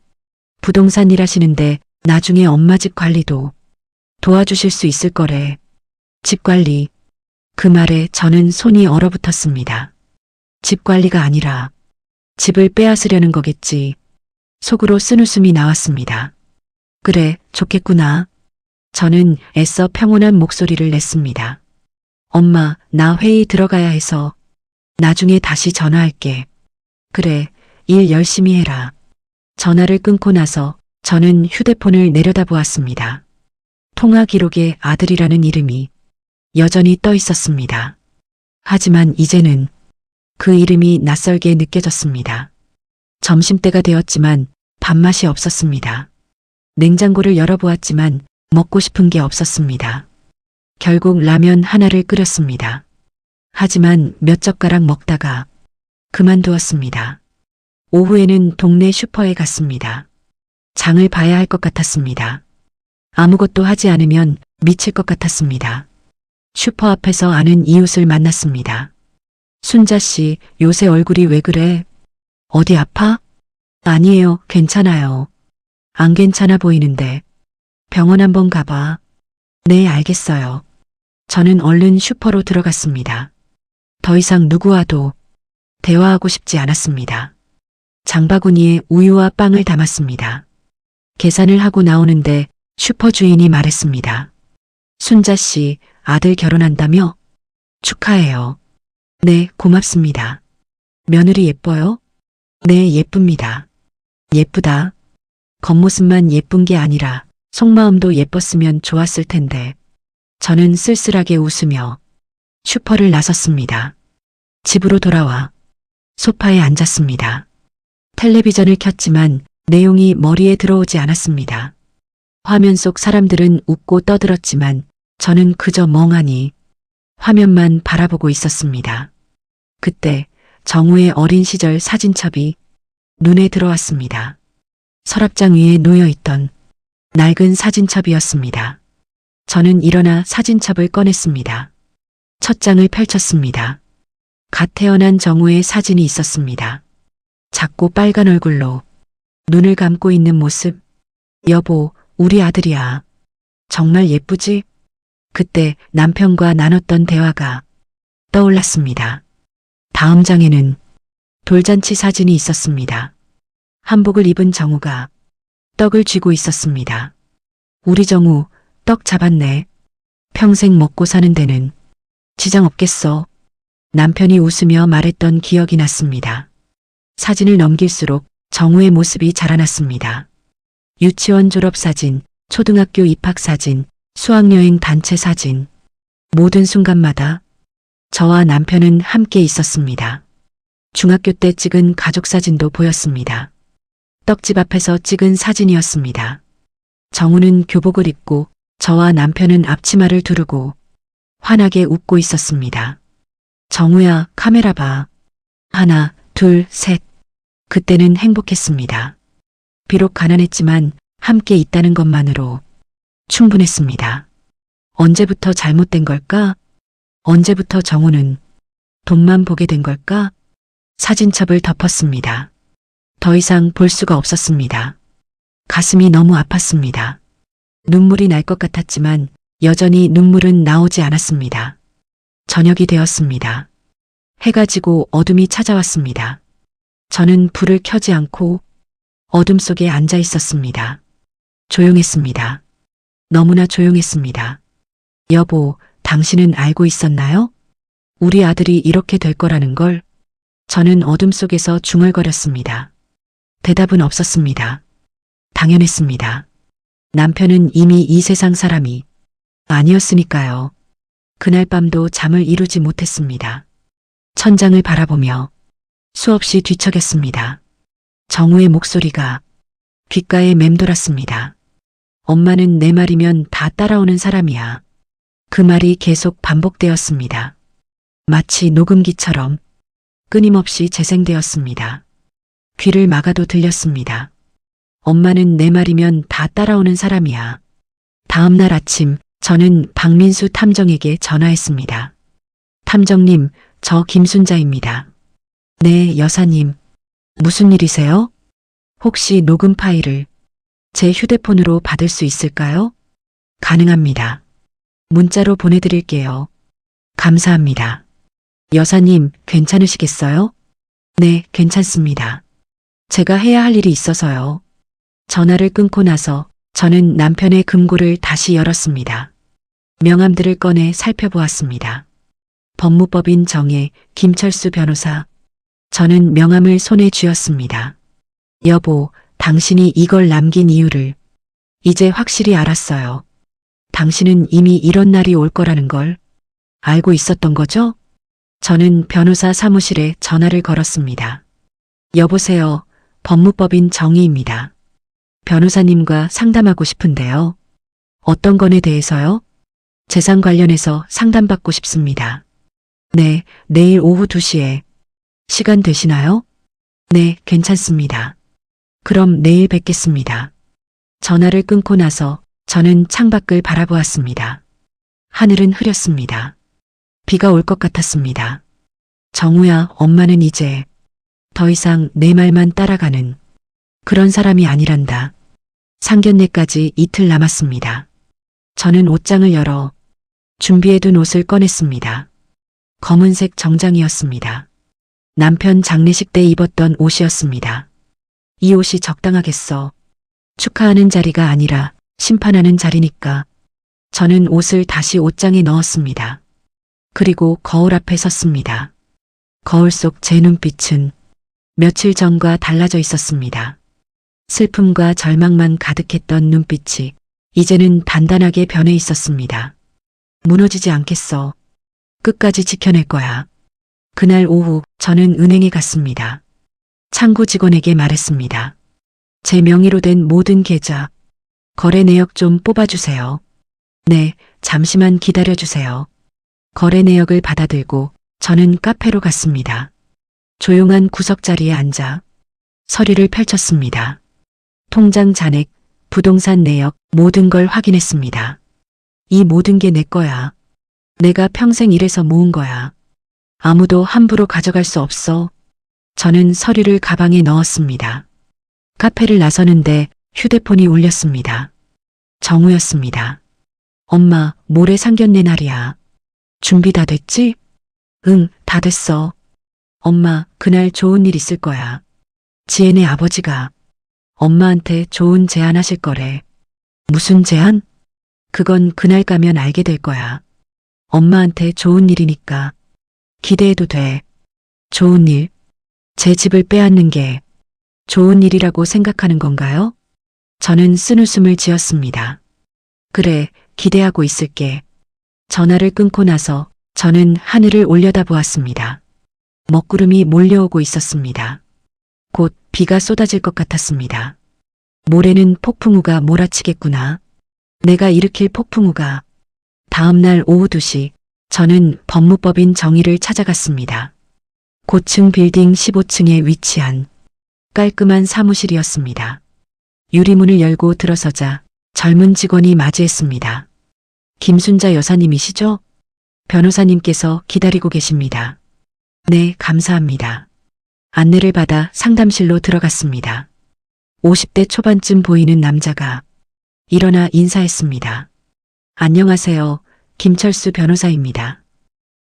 부동산 일하시는데 나중에 엄마 집 관리도 도와주실 수 있을 거래. 집 관리. 그 말에 저는 손이 얼어붙었습니다. 집 관리가 아니라 집을 빼앗으려는 거겠지. 속으로 쓴웃음이 나왔습니다. 그래, 좋겠구나. 저는 애써 평온한 목소리를 냈습니다. 엄마, 나 회의 들어가야 해서 나중에 다시 전화할게. 그래, 일 열심히 해라. 전화를 끊고 나서 저는 휴대폰을 내려다보았습니다. 통화 기록에 아들이라는 이름이 여전히 떠 있었습니다. 하지만 이제는 그 이름이 낯설게 느껴졌습니다. 점심때가 되었지만 밥맛이 없었습니다. 냉장고를 열어보았지만 먹고 싶은 게 없었습니다. 결국 라면 하나를 끓였습니다. 하지만 몇 젓가락 먹다가 그만두었습니다. 오후에는 동네 슈퍼에 갔습니다. 장을 봐야 할 것 같았습니다. 아무것도 하지 않으면 미칠 것 같았습니다. 슈퍼 앞에서 아는 이웃을 만났습니다. 순자 씨, 요새 얼굴이 왜 그래? 어디 아파? 아니에요, 괜찮아요. 안 괜찮아 보이는데 병원 한번 가봐. 네, 알겠어요. 저는 얼른 슈퍼로 들어갔습니다. 더 이상 누구와도 대화하고 싶지 않았습니다. 장바구니에 우유와 빵을 담았습니다. 계산을 하고 나오는데 슈퍼 주인이 말했습니다. 순자 씨, 아들 결혼한다며? 축하해요. 네, 고맙습니다. 며느리 예뻐요? 네, 예쁩니다. 예쁘다. 겉모습만 예쁜 게 아니라 속마음도 예뻤으면 좋았을 텐데. 저는 쓸쓸하게 웃으며 슈퍼를 나섰습니다. 집으로 돌아와 소파에 앉았습니다. 텔레비전을 켰지만 내용이 머리에 들어오지 않았습니다. 화면 속 사람들은 웃고 떠들었지만 저는 그저 멍하니 화면만 바라보고 있었습니다. 그때 정우의 어린 시절 사진첩이 눈에 들어왔습니다. 서랍장 위에 놓여있던 낡은 사진첩이었습니다. 저는 일어나 사진첩을 꺼냈습니다. 첫 장을 펼쳤습니다. 갓 태어난 정우의 사진이 있었습니다. 작고 빨간 얼굴로 눈을 감고 있는 모습. 여보, 우리 아들이야. 정말 예쁘지? 그때 남편과 나눴던 대화가 떠올랐습니다. 다음 장에는 돌잔치 사진이 있었습니다. 한복을 입은 정우가 떡을 쥐고 있었습니다. 우리 정우, 떡 잡았네. 평생 먹고 사는 데는 지장 없겠어. 남편이 웃으며 말했던 기억이 났습니다. 사진을 넘길수록 정우의 모습이 자라났습니다. 유치원 졸업사진, 초등학교 입학 사진, 수학여행 단체 사진. 모든 순간마다 저와 남편은 함께 있었습니다. 중학교 때 찍은 가족 사진도 보였습니다. 떡집 앞에서 찍은 사진이었습니다. 정우는 교복을 입고 저와 남편은 앞치마를 두르고 환하게 웃고 있었습니다. 정우야, 카메라 봐. 하나, 둘, 셋. 그때는 행복했습니다. 비록 가난했지만 함께 있다는 것만으로 충분했습니다. 언제부터 잘못된 걸까? 언제부터 정우는 돈만 보게 된 걸까? 사진첩을 덮었습니다. 더 이상 볼 수가 없었습니다. 가슴이 너무 아팠습니다. 눈물이 날 것 같았지만 여전히 눈물은 나오지 않았습니다. 저녁이 되었습니다. 해가 지고 어둠이 찾아왔습니다. 저는 불을 켜지 않고 어둠 속에 앉아 있었습니다. 조용했습니다. 너무나 조용했습니다. 여보, 당신은 알고 있었나요? 우리 아들이 이렇게 될 거라는 걸. 저는 어둠 속에서 중얼거렸습니다. 대답은 없었습니다. 당연했습니다. 남편은 이미 이 세상 사람이 아니었으니까요. 그날 밤도 잠을 이루지 못했습니다. 천장을 바라보며 수없이 뒤척였습니다. 정우의 목소리가 귓가에 맴돌았습니다. 엄마는 내 말이면 다 따라오는 사람이야. 그 말이 계속 반복되었습니다. 마치 녹음기처럼 끊임없이 재생되었습니다. 귀를 막아도 들렸습니다. 엄마는 내 말이면 다 따라오는 사람이야. 다음 날 아침 저는 박민수 탐정에게 전화했습니다. 탐정님, 저 김순자입니다. 네, 여사님. 무슨 일이세요? 혹시 녹음 파일을 제 휴대폰으로 받을 수 있을까요? 가능합니다. 문자로 보내드릴게요. 감사합니다. 여사님, 괜찮으시겠어요? 네, 괜찮습니다. 제가 해야 할 일이 있어서요. 전화를 끊고 나서 저는 남편의 금고를 다시 열었습니다. 명함들을 꺼내 살펴보았습니다. 법무법인 정혜, 김철수 변호사. 저는 명함을 손에 쥐었습니다. 여보, 당신이 이걸 남긴 이유를 이제 확실히 알았어요. 당신은 이미 이런 날이 올 거라는 걸 알고 있었던 거죠? 저는 변호사 사무실에 전화를 걸었습니다. 여보세요. 법무법인 정희입니다. 변호사님과 상담하고 싶은데요. 어떤 건에 대해서요? 재산 관련해서 상담받고 싶습니다. 네, 내일 오후 2시에 시간 되시나요? 네, 괜찮습니다. 그럼 내일 뵙겠습니다. 전화를 끊고 나서 저는 창밖을 바라보았습니다. 하늘은 흐렸습니다. 비가 올 것 같았습니다. 정우야, 엄마는 이제 더 이상 내 말만 따라가는 그런 사람이 아니란다. 상견례까지 이틀 남았습니다. 저는 옷장을 열어 준비해둔 옷을 꺼냈습니다. 검은색 정장이었습니다. 남편 장례식 때 입었던 옷이었습니다. 이 옷이 적당하겠어. 축하하는 자리가 아니라 심판하는 자리니까. 저는 옷을 다시 옷장에 넣었습니다. 그리고 거울 앞에 섰습니다. 거울 속 제 눈빛은 며칠 전과 달라져 있었습니다. 슬픔과 절망만 가득했던 눈빛이 이제는 단단하게 변해 있었습니다. 무너지지 않겠어. 끝까지 지켜낼 거야. 그날 오후 저는 은행에 갔습니다. 창구 직원에게 말했습니다. 제 명의로 된 모든 계좌, 거래 내역 좀 뽑아주세요. 네, 잠시만 기다려주세요. 거래 내역을 받아들고 저는 카페로 갔습니다. 조용한 구석자리에 앉아 서류를 펼쳤습니다. 통장 잔액, 부동산 내역, 모든 걸 확인했습니다. 이 모든 게 내 거야. 내가 평생 일해서 모은 거야. 아무도 함부로 가져갈 수 없어. 저는 서류를 가방에 넣었습니다. 카페를 나서는데 휴대폰이 울렸습니다. 정우였습니다. 엄마, 모레 상견례 날이야. 준비 다 됐지? 응, 다 됐어. 엄마, 그날 좋은 일 있을 거야. 지혜네 아버지가 엄마한테 좋은 제안 하실 거래. 무슨 제안? 그건 그날 가면 알게 될 거야. 엄마한테 좋은 일이니까 기대해도 돼. 좋은 일? 제 집을 빼앗는 게 좋은 일이라고 생각하는 건가요? 저는 쓴웃음을 지었습니다. 그래, 기대하고 있을게. 전화를 끊고 나서 저는 하늘을 올려다보았습니다. 먹구름이 몰려오고 있었습니다. 곧 비가 쏟아질 것 같았습니다. 모레는 폭풍우가 몰아치겠구나. 내가 일으킬 폭풍우가. 다음 날 오후 2시 저는 법무법인 정의를 찾아갔습니다. 고층 빌딩 15층에 위치한 깔끔한 사무실이었습니다. 유리문을 열고 들어서자 젊은 직원이 맞이했습니다. 김순자 여사님이시죠? 변호사님께서 기다리고 계십니다. 네, 감사합니다. 안내를 받아 상담실로 들어갔습니다. 50대 초반쯤 보이는 남자가 일어나 인사했습니다. 안녕하세요. 김철수 변호사입니다.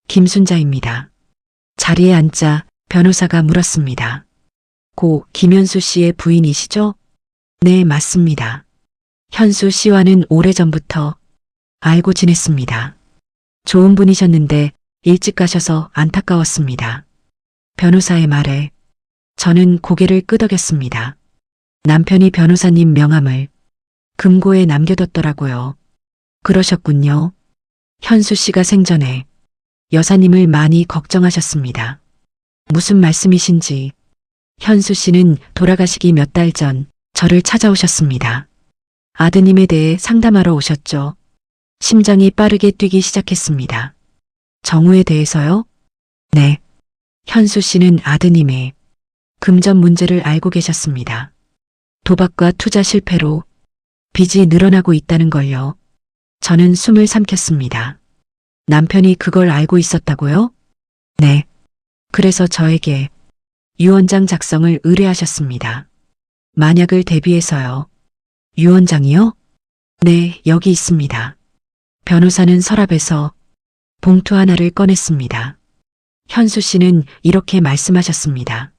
김순자입니다. 자리에 앉자 변호사가 물었습니다. 고 김현수 씨의 부인이시죠? 네, 맞습니다. 현수 씨와는 오래전부터 알고 지냈습니다. 좋은 분이셨는데 일찍 가셔서 안타까웠습니다. 변호사의 말에 저는 고개를 끄덕였습니다. 남편이 변호사님 명함을 금고에 남겨뒀더라고요. 그러셨군요. 현수 씨가 생전에 여사님을 많이 걱정하셨습니다. 무슨 말씀이신지. 현수 씨는 돌아가시기 몇 달 전 저를 찾아오셨습니다. 아드님에 대해 상담하러 오셨죠. 심장이 빠르게 뛰기 시작했습니다. 정우에 대해서요? 네. 현수 씨는 아드님의 금전 문제를 알고 계셨습니다. 도박과 투자 실패로 빚이 늘어나고 있다는 걸요. 저는 숨을 삼켰습니다. 남편이 그걸 알고 있었다고요? 네. 그래서 저에게 유언장 작성을 의뢰하셨습니다. 만약을 대비해서요. 유언장이요? 네, 여기 있습니다. 변호사는 서랍에서 봉투 하나를 꺼냈습니다. 현수 씨는 이렇게 말씀하셨습니다.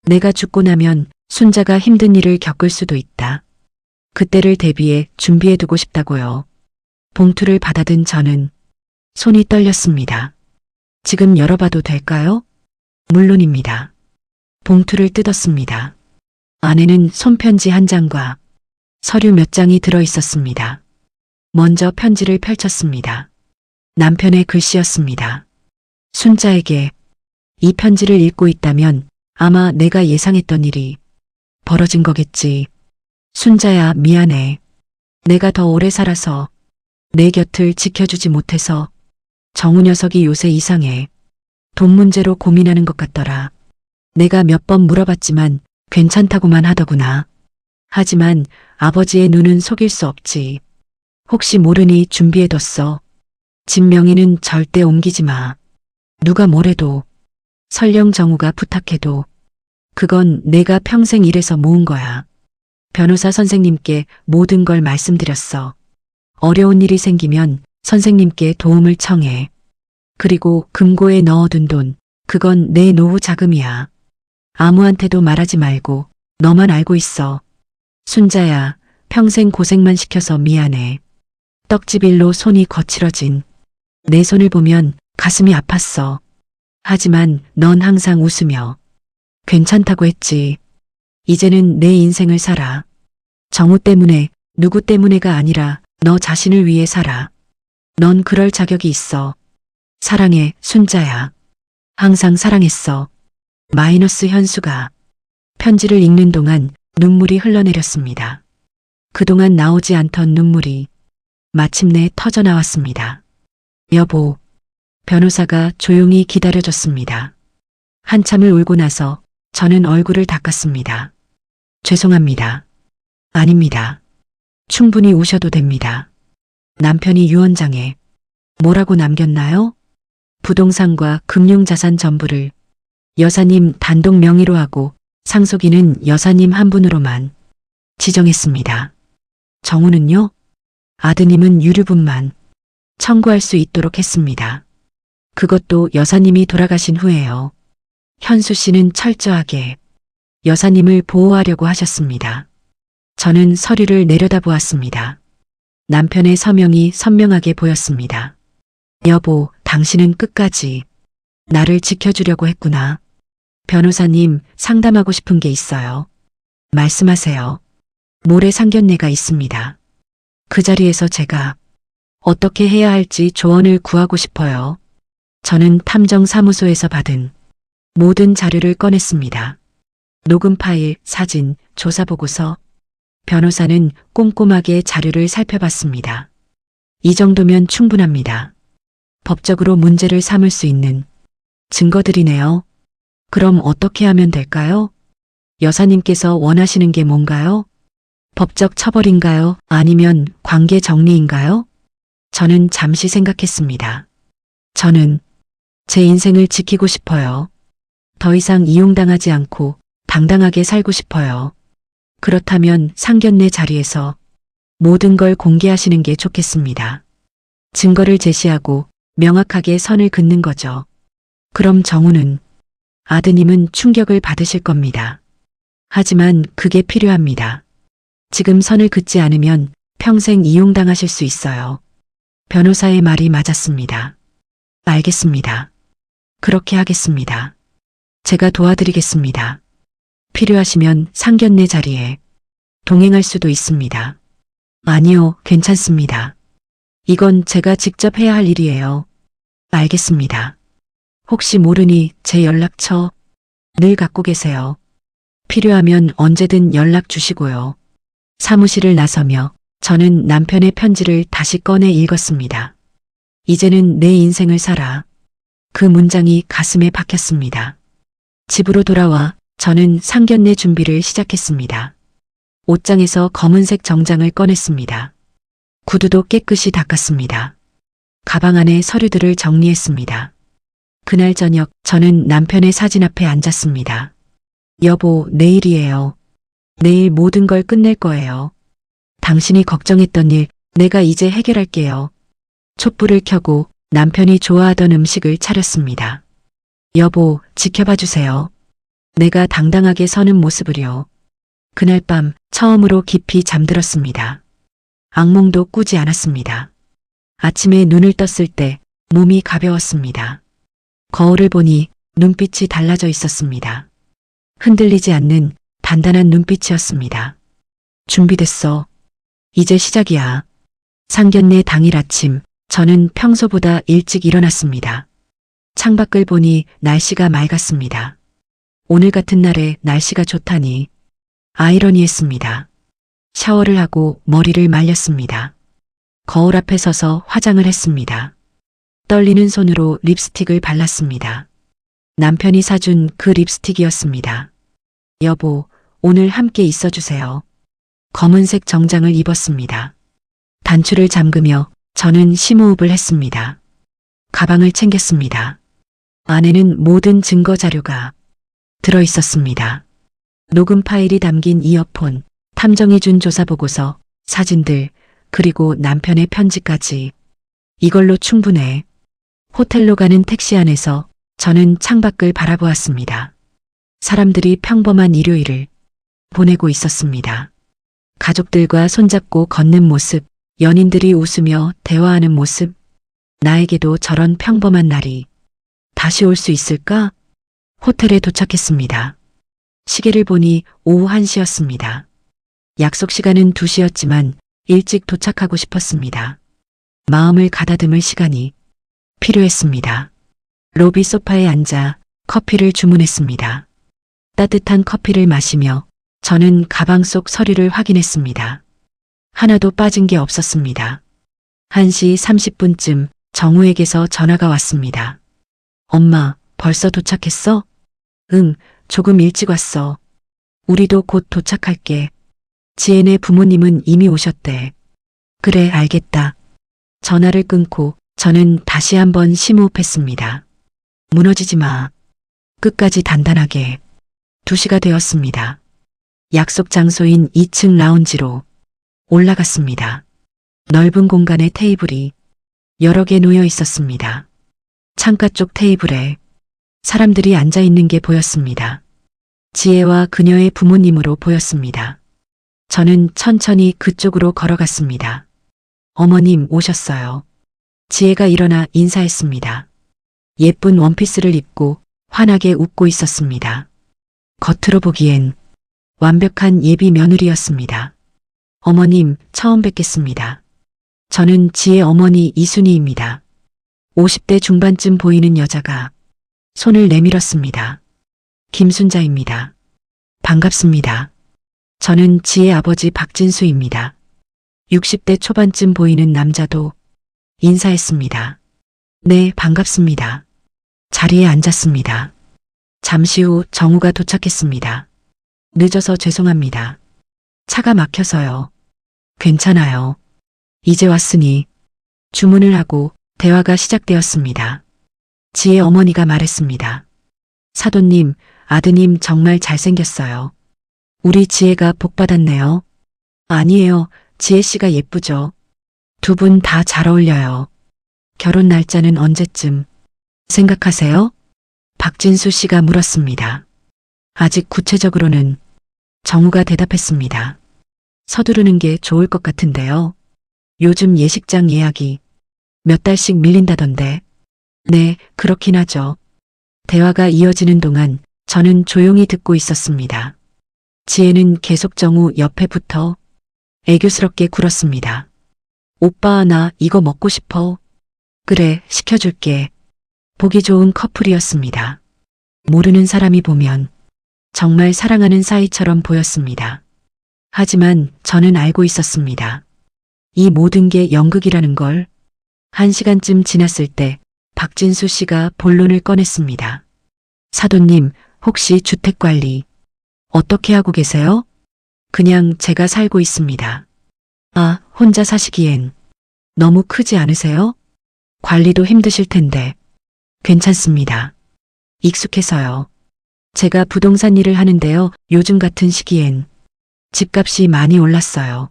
내가 죽고 나면 순자가 힘든 일을 겪을 수도 있다. 그때를 대비해 준비해두고 싶다고요. 봉투를 받아든 저는 손이 떨렸습니다. 지금 열어봐도 될까요? 물론입니다. 봉투를 뜯었습니다. 안에는 손편지 한 장과 서류 몇 장이 들어 있었습니다. 먼저 편지를 펼쳤습니다. 남편의 글씨였습니다. 순자에게 이 편지를 읽고 있다면 아마 내가 예상했던 일이 벌어진 거겠지. 순자야, 미안해. 내가 더 오래 살아서 내 곁을 지켜주지 못해서 정우 녀석이 요새 이상해. 돈 문제로 고민하는 것 같더라. 내가 몇 번 물어봤지만 괜찮다고만 하더구나. 하지만 아버지의 눈은 속일 수 없지. 혹시 모르니 준비해뒀어. 집 명의는 절대 옮기지 마. 누가 뭐래도 설령 정우가 부탁해도 그건 내가 평생 일해서 모은 거야. 변호사 선생님께 모든 걸 말씀드렸어. 어려운 일이 생기면 선생님께 도움을 청해. 그리고 금고에 넣어둔 돈, 그건 내 노후 자금이야. 아무한테도 말하지 말고 너만 알고 있어. 순자야, 평생 고생만 시켜서 미안해. 떡집일로 손이 거칠어진 내 손을 보면 가슴이 아팠어. 하지만 넌 항상 웃으며 괜찮다고 했지. 이제는 내 인생을 살아. 정우 때문에, 누구 때문에가 아니라 너 자신을 위해 살아. 넌 그럴 자격이 있어. 사랑해, 순자야. 항상 사랑했어. 마이너스 현수가 편지를 읽는 동안 눈물이 흘러내렸습니다. 그동안 나오지 않던 눈물이 마침내 터져나왔습니다. 여보, 변호사가 조용히 기다려줬습니다. 한참을 울고 나서 저는 얼굴을 닦았습니다. 죄송합니다. 아닙니다. 충분히 우셔도 됩니다. 남편이 유언장에 뭐라고 남겼나요? 부동산과 금융자산 전부를 여사님 단독 명의로 하고 상속인은 여사님 한 분으로만 지정했습니다. 정우는요? 아드님은 유류분만 청구할 수 있도록 했습니다. 그것도 여사님이 돌아가신 후에요. 현수 씨는 철저하게 여사님을 보호하려고 하셨습니다. 저는 서류를 내려다보았습니다. 남편의 서명이 선명하게 보였습니다. 여보, 당신은 끝까지 나를 지켜주려고 했구나. 변호사님, 상담하고 싶은 게 있어요. 말씀하세요. 모래 상견례가 있습니다. 그 자리에서 제가 어떻게 해야 할지 조언을 구하고 싶어요. 저는 탐정사무소에서 받은 모든 자료를 꺼냈습니다. 녹음 파일, 사진, 조사보고서. 변호사는 꼼꼼하게 자료를 살펴봤습니다. 이 정도면 충분합니다. 법적으로 문제를 삼을 수 있는 증거들이네요. 그럼 어떻게 하면 될까요? 여사님께서 원하시는 게 뭔가요? 법적 처벌인가요? 아니면 관계 정리인가요? 저는 잠시 생각했습니다. 저는 제 인생을 지키고 싶어요. 더 이상 이용당하지 않고 당당하게 살고 싶어요. 그렇다면 상견례 자리에서 모든 걸 공개하시는 게 좋겠습니다. 증거를 제시하고 명확하게 선을 긋는 거죠. 그럼 정우는, 아드님은 충격을 받으실 겁니다. 하지만 그게 필요합니다. 지금 선을 긋지 않으면 평생 이용당하실 수 있어요. 변호사의 말이 맞았습니다. 알겠습니다. 그렇게 하겠습니다. 제가 도와드리겠습니다. 필요하시면 상견례 자리에 동행할 수도 있습니다. 아니요, 괜찮습니다. 이건 제가 직접 해야 할 일이에요. 알겠습니다. 혹시 모르니 제 연락처 늘 갖고 계세요. 필요하면 언제든 연락 주시고요. 사무실을 나서며 저는 남편의 편지를 다시 꺼내 읽었습니다. 이제는 내 인생을 살아. 그 문장이 가슴에 박혔습니다. 집으로 돌아와 저는 상견례 준비를 시작했습니다. 옷장에서 검은색 정장을 꺼냈습니다. 구두도 깨끗이 닦았습니다. 가방 안에 서류들을 정리했습니다. 그날 저녁 저는 남편의 사진 앞에 앉았습니다. 여보, 내일이에요. 내일 모든 걸 끝낼 거예요. 당신이 걱정했던 일 내가 이제 해결할게요. 촛불을 켜고 남편이 좋아하던 음식을 차렸습니다. 여보, 지켜봐 주세요. 내가 당당하게 서는 모습을요. 그날 밤 처음으로 깊이 잠들었습니다. 악몽도 꾸지 않았습니다. 아침에 눈을 떴을 때 몸이 가벼웠습니다. 거울을 보니 눈빛이 달라져 있었습니다. 흔들리지 않는 단단한 눈빛이었습니다. 준비됐어. 이제 시작이야. 상견례 당일 아침 저는 평소보다 일찍 일어났습니다. 창밖을 보니 날씨가 맑았습니다. 오늘 같은 날에 날씨가 좋다니 아이러니했습니다. 샤워를 하고 머리를 말렸습니다. 거울 앞에 서서 화장을 했습니다. 떨리는 손으로 립스틱을 발랐습니다. 남편이 사준 그 립스틱이었습니다. 여보, 오늘 함께 있어주세요. 검은색 정장을 입었습니다. 단추를 잠그며 저는 심호흡을 했습니다. 가방을 챙겼습니다. 안에는 모든 증거 자료가 들어 있었습니다. 녹음 파일이 담긴 이어폰, 탐정이 준 조사보고서, 사진들, 그리고 남편의 편지까지. 이걸로 충분해. 호텔로 가는 택시 안에서 저는 창밖을 바라보았습니다. 사람들이 평범한 일요일을 보내고 있었습니다. 가족들과 손잡고 걷는 모습, 연인들이 웃으며 대화하는 모습, 나에게도 저런 평범한 날이 다시 올 수 있을까? 호텔에 도착했습니다. 시계를 보니 오후 1시였습니다. 약속 시간은 2시였지만 일찍 도착하고 싶었습니다. 마음을 가다듬을 시간이 필요했습니다. 로비 소파에 앉아 커피를 주문했습니다. 따뜻한 커피를 마시며 저는 가방 속 서류를 확인했습니다. 하나도 빠진 게 없었습니다. 1시 30분쯤 정우에게서 전화가 왔습니다. 엄마, 벌써 도착했어? 응, 조금 일찍 왔어. 우리도 곧 도착할게. 지엔의 부모님은 이미 오셨대. 그래, 알겠다. 전화를 끊고 저는 다시 한번 심호흡했습니다. 무너지지 마. 끝까지 단단하게. 2시가 되었습니다. 약속 장소인 2층 라운지로 올라갔습니다. 넓은 공간에 테이블이 여러 개 놓여 있었습니다. 창가 쪽 테이블에 사람들이 앉아 있는 게 보였습니다. 지혜와 그녀의 부모님으로 보였습니다. 저는 천천히 그쪽으로 걸어갔습니다. 어머님 오셨어요. 지혜가 일어나 인사했습니다. 예쁜 원피스를 입고 환하게 웃고 있었습니다. 겉으로 보기엔 완벽한 예비 며느리였습니다. 어머님, 처음 뵙겠습니다. 저는 지혜 어머니 이순희입니다. 50대 중반쯤 보이는 여자가 손을 내밀었습니다. 김순자입니다. 반갑습니다. 저는 지혜 아버지 박진수입니다. 60대 초반쯤 보이는 남자도 인사했습니다. 네, 반갑습니다. 자리에 앉았습니다. 잠시 후 정우가 도착했습니다. 늦어서 죄송합니다. 차가 막혀서요. 괜찮아요. 이제 왔으니 주문을 하고 대화가 시작되었습니다. 지혜 어머니가 말했습니다. 사돈님, 아드님 정말 잘생겼어요. 우리 지혜가 복 받았네요. 아니에요. 지혜 씨가 예쁘죠. 두 분 다 잘 어울려요. 결혼 날짜는 언제쯤 생각하세요? 박진수 씨가 물었습니다. 아직 구체적으로는 정우가 대답했습니다. 서두르는 게 좋을 것 같은데요. 요즘 예식장 예약이 몇 달씩 밀린다던데. 네, 그렇긴 하죠. 대화가 이어지는 동안 저는 조용히 듣고 있었습니다. 지혜는 계속 정우 옆에 붙어 애교스럽게 굴었습니다. 오빠, 나 이거 먹고 싶어. 그래, 시켜줄게. 보기 좋은 커플이었습니다. 모르는 사람이 보면 정말 사랑하는 사이처럼 보였습니다. 하지만 저는 알고 있었습니다. 이 모든 게 연극이라는 걸. 1시간쯤 지났을 때 박진수 씨가 본론을 꺼냈습니다. 사돈님, 혹시 주택관리 어떻게 하고 계세요? 그냥 제가 살고 있습니다. 아, 혼자 사시기엔 너무 크지 않으세요? 관리도 힘드실 텐데. 괜찮습니다. 익숙해서요. 제가 부동산 일을 하는데요. 요즘 같은 시기엔 집값이 많이 올랐어요.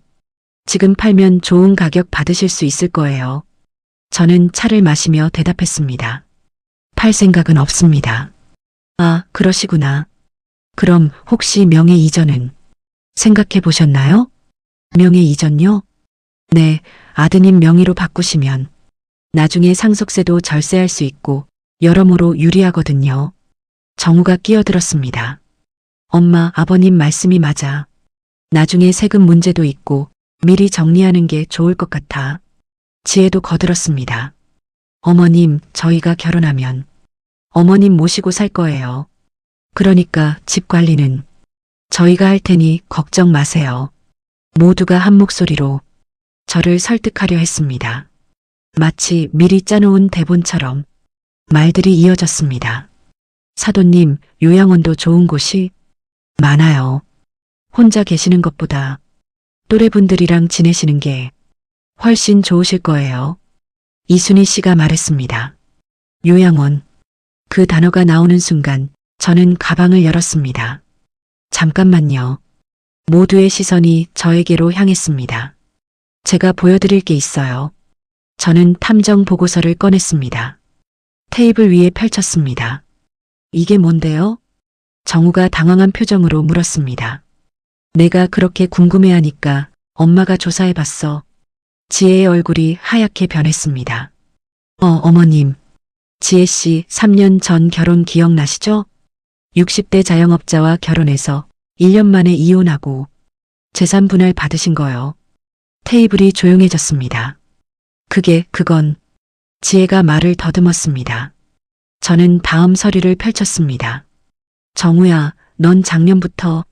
지금 팔면 좋은 가격 받으실 수 있을 거예요. 저는 차를 마시며 대답했습니다. 팔 생각은 없습니다. 아, 그러시구나. 그럼 혹시 명예 이전은 생각해 보셨나요? 명예 이전요? 네, 아드님 명의로 바꾸시면 나중에 상속세도 절세할 수 있고 여러모로 유리하거든요. 정우가 끼어들었습니다. 엄마, 아버님 말씀이 맞아. 나중에 세금 문제도 있고 미리 정리하는 게 좋을 것 같아. 지혜도 거들었습니다. 어머님, 저희가 결혼하면 어머님 모시고 살 거예요. 그러니까 집 관리는 저희가 할 테니 걱정 마세요. 모두가 한 목소리로 저를 설득하려 했습니다. 마치 미리 짜놓은 대본처럼 말들이 이어졌습니다. 사돈님, 요양원도 좋은 곳이 많아요. 혼자 계시는 것보다 또래분들이랑 지내시는 게 훨씬 좋으실 거예요. 이순희 씨가 말했습니다. 요양원. 그 단어가 나오는 순간 저는 가방을 열었습니다. 잠깐만요. 모두의 시선이 저에게로 향했습니다. 제가 보여드릴 게 있어요. 저는 탐정 보고서를 꺼냈습니다. 테이블 위에 펼쳤습니다. 이게 뭔데요? 정우가 당황한 표정으로 물었습니다. 내가 그렇게 궁금해하니까 엄마가 조사해봤어. 지혜의 얼굴이 하얗게 변했습니다. 어머님. 지혜씨 3년 전 결혼 기억나시죠? 60대 자영업자와 결혼해서 1년 만에 이혼하고 재산 분할 받으신 거요. 테이블이 조용해졌습니다. 그건 지혜가 말을 더듬었습니다. 저는 다음 서류를 펼쳤습니다. 정우야, 넌 작년부터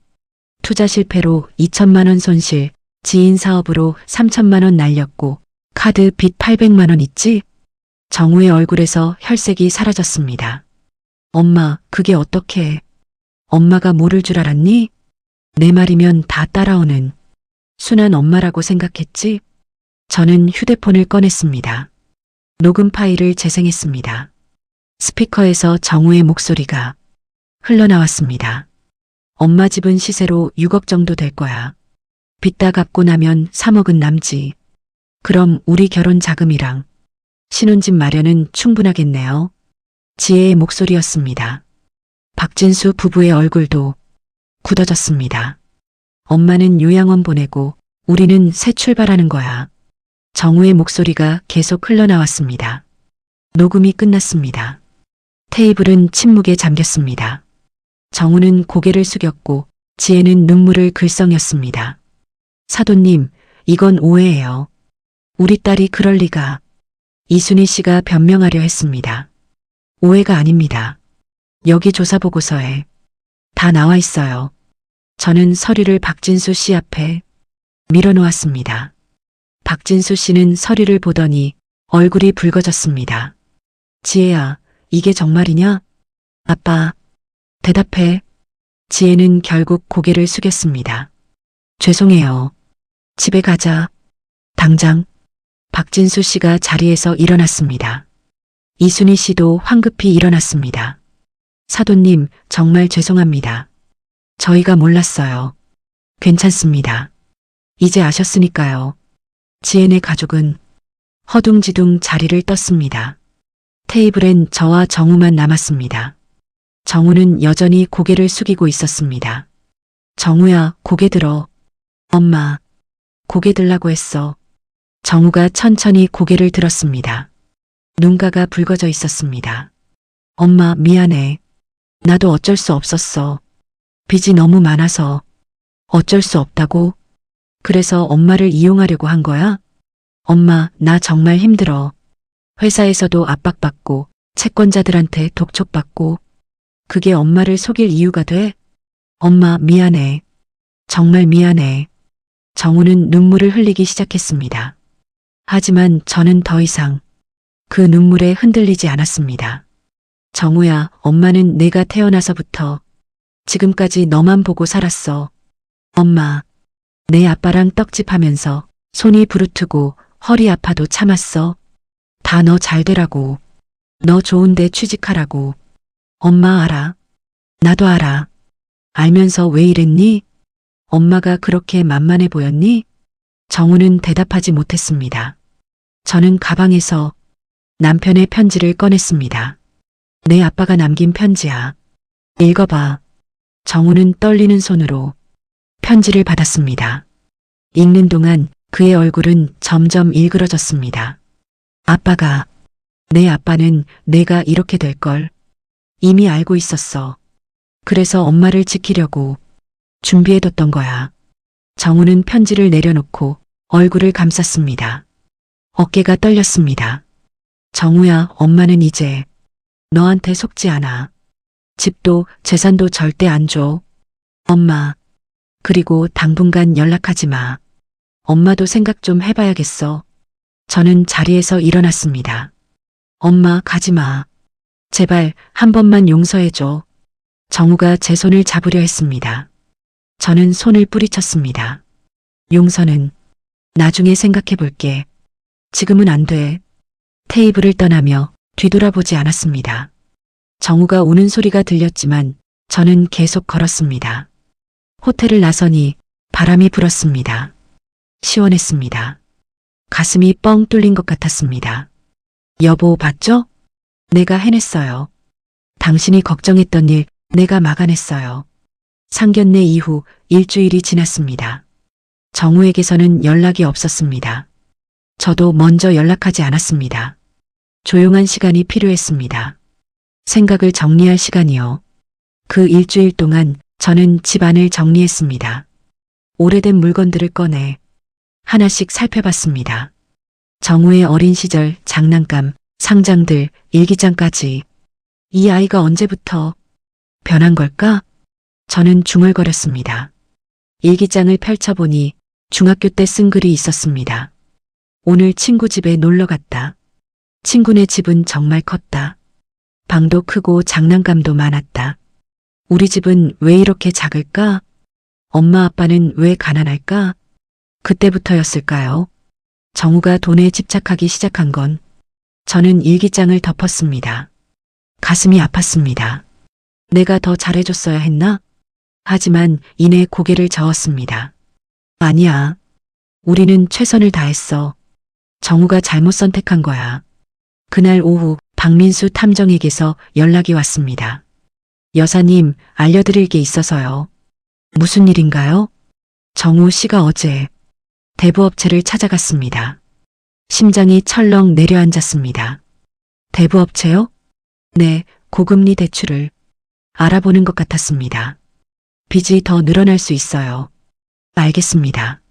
투자 실패로 2천만 원 손실, 지인 사업으로 3천만 원 날렸고 카드 빚 800만 원 있지? 정우의 얼굴에서 혈색이 사라졌습니다. 엄마, 그게 어떻게? 엄마가 모를 줄 알았니? 내 말이면 다 따라오는 순한 엄마라고 생각했지? 저는 휴대폰을 꺼냈습니다. 녹음 파일을 재생했습니다. 스피커에서 정우의 목소리가 흘러나왔습니다. 엄마 집은 시세로 6억 정도 될 거야. 빚 다 갚고 나면 3억은 남지. 그럼 우리 결혼 자금이랑 신혼집 마련은 충분하겠네요. 지혜의 목소리였습니다. 박진수 부부의 얼굴도 굳어졌습니다. 엄마는 요양원 보내고 우리는 새 출발하는 거야. 정우의 목소리가 계속 흘러나왔습니다. 녹음이 끝났습니다. 테이블은 침묵에 잠겼습니다. 정우는 고개를 숙였고 지혜는 눈물을 글썽였습니다. 사돈님, 이건 오해예요. 우리 딸이 그럴 리가. 이순희 씨가 변명하려 했습니다. 오해가 아닙니다. 여기 조사보고서에 다 나와 있어요. 저는 서류를 박진수 씨 앞에 밀어놓았습니다. 박진수 씨는 서류를 보더니 얼굴이 붉어졌습니다. 지혜야, 이게 정말이냐? 아빠, 대답해. 지혜는 결국 고개를 숙였습니다. 죄송해요. 집에 가자. 당장. 박진수 씨가 자리에서 일어났습니다. 이순희 씨도 황급히 일어났습니다. 사돈님, 정말 죄송합니다. 저희가 몰랐어요. 괜찮습니다. 이제 아셨으니까요. 지혜네 가족은 허둥지둥 자리를 떴습니다. 테이블엔 저와 정우만 남았습니다. 정우는 여전히 고개를 숙이고 있었습니다. 정우야, 고개 들어. 엄마, 고개 들라고 했어. 정우가 천천히 고개를 들었습니다. 눈가가 붉어져 있었습니다. 엄마, 미안해. 나도 어쩔 수 없었어. 빚이 너무 많아서 어쩔 수 없다고. 그래서 엄마를 이용하려고 한 거야? 엄마, 나 정말 힘들어. 회사에서도 압박받고 채권자들한테 독촉받고 그게 엄마를 속일 이유가 돼? 엄마, 미안해. 정말 미안해. 정우는 눈물을 흘리기 시작했습니다. 하지만 저는 더 이상 그 눈물에 흔들리지 않았습니다. 정우야, 엄마는 내가 태어나서부터 지금까지 너만 보고 살았어. 엄마, 내 아빠랑 떡집하면서 손이 부르트고 허리 아파도 참았어. 다 너 잘 되라고. 너 좋은데 취직하라고. 엄마 알아. 나도 알아. 알면서 왜 이랬니? 엄마가 그렇게 만만해 보였니? 정우는 대답하지 못했습니다. 저는 가방에서 남편의 편지를 꺼냈습니다. 내 아빠가 남긴 편지야. 읽어봐. 정우는 떨리는 손으로 편지를 받았습니다. 읽는 동안 그의 얼굴은 점점 일그러졌습니다. 아빠가, 내 아빠는 내가 이렇게 될 걸 이미 알고 있었어. 그래서 엄마를 지키려고 준비해뒀던 거야. 정우는 편지를 내려놓고 얼굴을 감쌌습니다. 어깨가 떨렸습니다. 정우야, 엄마는 이제 너한테 속지 않아. 집도 재산도 절대 안 줘. 엄마, 그리고 당분간 연락하지 마. 엄마도 생각 좀 해봐야겠어. 저는 자리에서 일어났습니다. 엄마, 가지 마. 제발 한 번만 용서해줘. 정우가 제 손을 잡으려 했습니다. 저는 손을 뿌리쳤습니다. 용서는 나중에 생각해 볼게. 지금은 안 돼. 테이블을 떠나며 뒤돌아보지 않았습니다. 정우가 우는 소리가 들렸지만 저는 계속 걸었습니다. 호텔을 나서니 바람이 불었습니다. 시원했습니다. 가슴이 뻥 뚫린 것 같았습니다. 여보, 봤죠? 내가 해냈어요. 당신이 걱정했던 일 내가 막아냈어요. 상견례 이후 일주일이 지났습니다. 정우에게서는 연락이 없었습니다. 저도 먼저 연락하지 않았습니다. 조용한 시간이 필요했습니다. 생각을 정리할 시간이요. 그 일주일 동안 저는 집안을 정리했습니다. 오래된 물건들을 꺼내 하나씩 살펴봤습니다. 정우의 어린 시절 장난감, 상장들, 일기장까지. 이 아이가 언제부터 변한 걸까? 저는 중얼거렸습니다. 일기장을 펼쳐보니 중학교 때 쓴 글이 있었습니다. 오늘 친구 집에 놀러 갔다. 친구네 집은 정말 컸다. 방도 크고 장난감도 많았다. 우리 집은 왜 이렇게 작을까? 엄마 아빠는 왜 가난할까? 그때부터였을까요? 정우가 돈에 집착하기 시작한 건 저는 일기장을 덮었습니다. 가슴이 아팠습니다. 내가 더 잘해줬어야 했나? 하지만 이내 고개를 저었습니다. 아니야. 우리는 최선을 다했어. 정우가 잘못 선택한 거야. 그날 오후 박민수 탐정에게서 연락이 왔습니다. 여사님, 알려드릴 게 있어서요. 무슨 일인가요? 정우 씨가 어제 대부업체를 찾아갔습니다. 심장이 철렁 내려앉았습니다. 대부업체요? 네, 고금리 대출을 알아보는 것 같았습니다. 빚이 더 늘어날 수 있어요. 알겠습니다.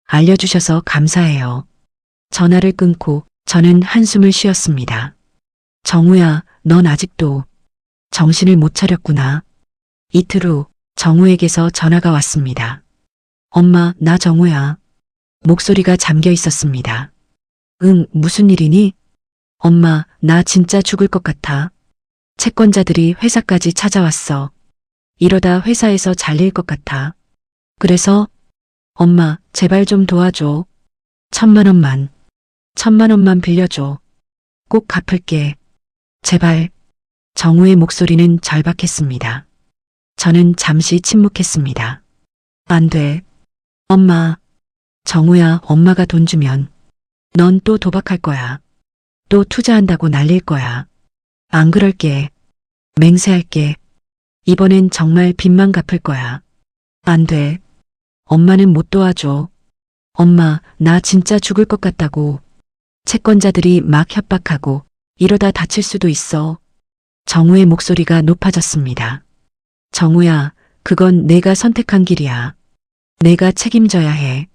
알려주셔서 감사해요. 전화를 끊고 저는 한숨을 쉬었습니다. 정우야, 넌 아직도 정신을 못 차렸구나. 이틀 후 정우에게서 전화가 왔습니다. 엄마, 나 정우야. 목소리가 잠겨 있었습니다. 응, 무슨 일이니? 엄마, 나 진짜 죽을 것 같아. 채권자들이 회사까지 찾아왔어. 이러다 회사에서 잘릴 것 같아. 그래서 엄마, 제발 좀 도와줘. 1,000만 원만. 1,000만 원만 빌려줘. 꼭 갚을게. 제발. 정우의 목소리는 절박했습니다. 저는 잠시 침묵했습니다. 안 돼. 엄마. 정우야, 엄마가 돈 주면 넌 또 도박할 거야. 또 투자한다고 날릴 거야. 안 그럴게. 맹세할게. 이번엔 정말 빚만 갚을 거야. 안 돼. 엄마는 못 도와줘. 엄마, 나 진짜 죽을 것 같다고. 채권자들이 막 협박하고 이러다 다칠 수도 있어. 정우의 목소리가 높아졌습니다. 정우야, 그건 내가 선택한 길이야. 내가 책임져야 해.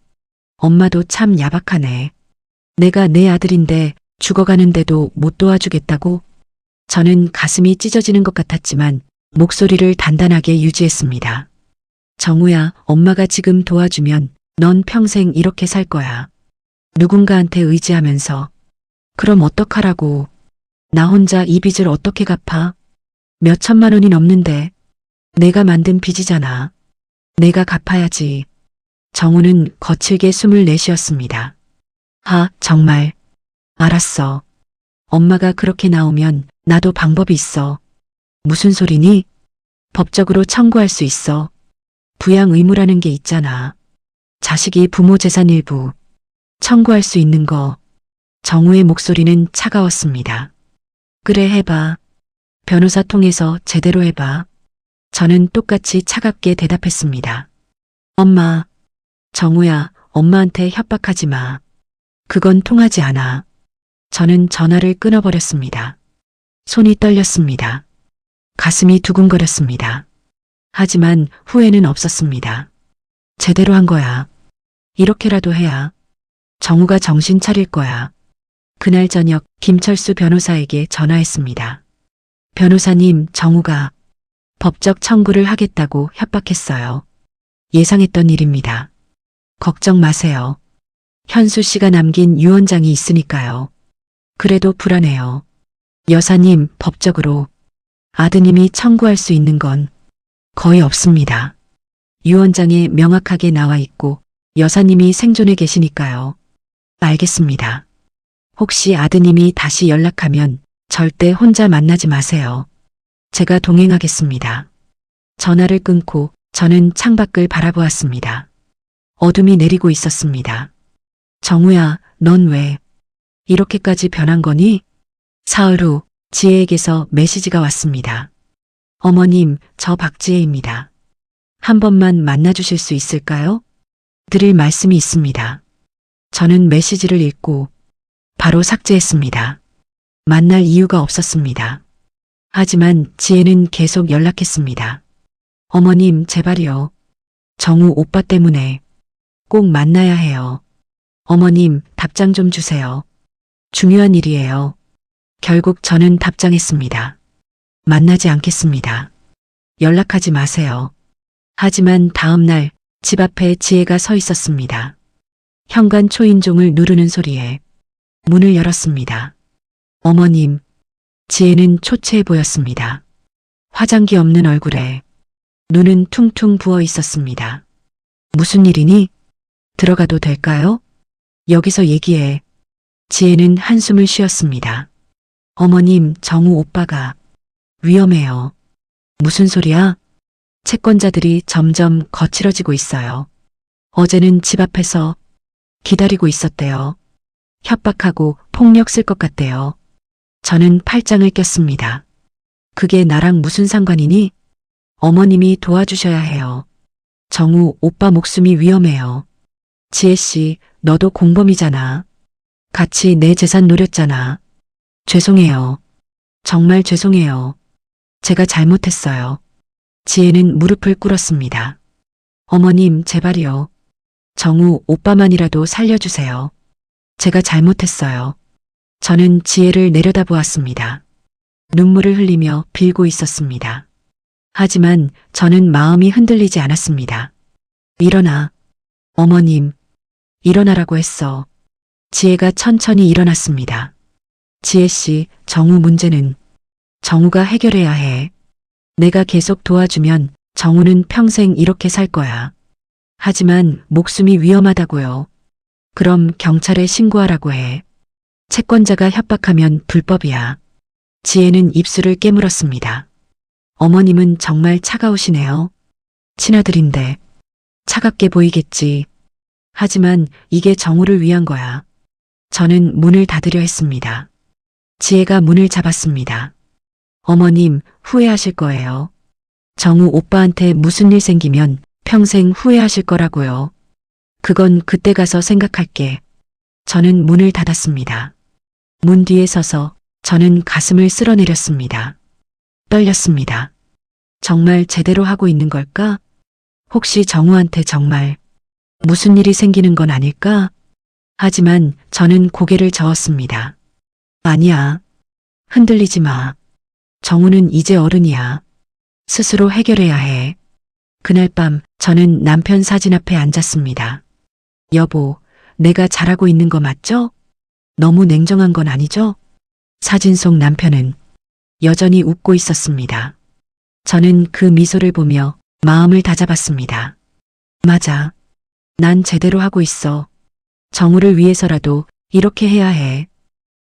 엄마도 참 야박하네. 내가 내 아들인데 죽어가는데도 못 도와주겠다고? 저는 가슴이 찢어지는 것 같았지만 목소리를 단단하게 유지했습니다. 정우야, 엄마가 지금 도와주면 넌 평생 이렇게 살 거야. 누군가한테 의지하면서. 그럼 어떡하라고. 나 혼자 이 빚을 어떻게 갚아? 몇 천만 원이 넘는데. 내가 만든 빚이잖아. 내가 갚아야지. 정우는 거칠게 숨을 내쉬었습니다. 아, 정말. 알았어. 엄마가 그렇게 나오면 나도 방법이 있어. 무슨 소리니? 법적으로 청구할 수 있어. 부양 의무라는 게 있잖아. 자식이 부모 재산 일부 청구할 수 있는 거. 정우의 목소리는 차가웠습니다. 그래, 해봐. 변호사 통해서 제대로 해봐. 저는 똑같이 차갑게 대답했습니다. 엄마. 정우야, 엄마한테 협박하지 마. 그건 통하지 않아. 저는 전화를 끊어버렸습니다. 손이 떨렸습니다. 가슴이 두근거렸습니다. 하지만 후회는 없었습니다. 제대로 한 거야. 이렇게라도 해야 정우가 정신 차릴 거야. 그날 저녁 김철수 변호사에게 전화했습니다. 변호사님, 정우가 법적 청구를 하겠다고 협박했어요. 예상했던 일입니다. 걱정 마세요. 현수 씨가 남긴 유언장이 있으니까요. 그래도 불안해요. 여사님, 법적으로 아드님이 청구할 수 있는 건 거의 없습니다. 유언장에 명확하게 나와 있고 여사님이 생존해 계시니까요. 알겠습니다. 혹시 아드님이 다시 연락하면 절대 혼자 만나지 마세요. 제가 동행하겠습니다. 전화를 끊고 저는 창밖을 바라보았습니다. 어둠이 내리고 있었습니다. 정우야, 넌 왜 이렇게까지 변한 거니? 사흘 후 지혜에게서 메시지가 왔습니다. 어머님, 저 박지혜입니다. 한 번만 만나주실 수 있을까요? 드릴 말씀이 있습니다. 저는 메시지를 읽고 바로 삭제했습니다. 만날 이유가 없었습니다. 하지만 지혜는 계속 연락했습니다. 어머님, 제발요. 정우 오빠 때문에 꼭 만나야 해요. 어머님, 답장 좀 주세요. 중요한 일이에요. 결국 저는 답장했습니다. 만나지 않겠습니다. 연락하지 마세요. 하지만 다음 날 집 앞에 지혜가 서 있었습니다. 현관 초인종을 누르는 소리에 문을 열었습니다. 어머님, 지혜는 초췌해 보였습니다. 화장기 없는 얼굴에 눈은 퉁퉁 부어 있었습니다. 무슨 일이니? 들어가도 될까요? 여기서 얘기해. 지혜는 한숨을 쉬었습니다. 어머님, 정우 오빠가 위험해요. 무슨 소리야? 채권자들이 점점 거칠어지고 있어요. 어제는 집 앞에서 기다리고 있었대요. 협박하고 폭력 쓸 것 같대요. 저는 팔짱을 꼈습니다. 그게 나랑 무슨 상관이니? 어머님이 도와주셔야 해요. 정우 오빠 목숨이 위험해요. 지혜 씨, 너도 공범이잖아. 같이 내 재산 노렸잖아. 죄송해요. 정말 죄송해요. 제가 잘못했어요. 지혜는 무릎을 꿇었습니다. 어머님, 제발요. 정우 오빠만이라도 살려주세요. 제가 잘못했어요. 저는 지혜를 내려다보았습니다. 눈물을 흘리며 빌고 있었습니다. 하지만 저는 마음이 흔들리지 않았습니다. 일어나. 어머님, 일어나라고 했어. 지혜가 천천히 일어났습니다. 지혜 씨, 정우 문제는 정우가 해결해야 해. 내가 계속 도와주면 정우는 평생 이렇게 살 거야. 하지만 목숨이 위험하다고요. 그럼 경찰에 신고하라고 해. 채권자가 협박하면 불법이야. 지혜는 입술을 깨물었습니다. 어머님은 정말 차가우시네요. 친아들인데 차갑게 보이겠지. 하지만 이게 정우를 위한 거야. 저는 문을 닫으려 했습니다. 지혜가 문을 잡았습니다. 어머님, 후회하실 거예요. 정우 오빠한테 무슨 일 생기면 평생 후회하실 거라고요. 그건 그때 가서 생각할게. 저는 문을 닫았습니다. 문 뒤에 서서 저는 가슴을 쓸어내렸습니다. 떨렸습니다. 정말 제대로 하고 있는 걸까? 혹시 정우한테 정말 무슨 일이 생기는 건 아닐까? 하지만 저는 고개를 저었습니다. 아니야. 흔들리지 마. 정우는 이제 어른이야. 스스로 해결해야 해. 그날 밤 저는 남편 사진 앞에 앉았습니다. 여보, 내가 잘하고 있는 거 맞죠? 너무 냉정한 건 아니죠? 사진 속 남편은 여전히 웃고 있었습니다. 저는 그 미소를 보며 마음을 다잡았습니다. 맞아. 난 제대로 하고 있어. 정우를 위해서라도 이렇게 해야 해.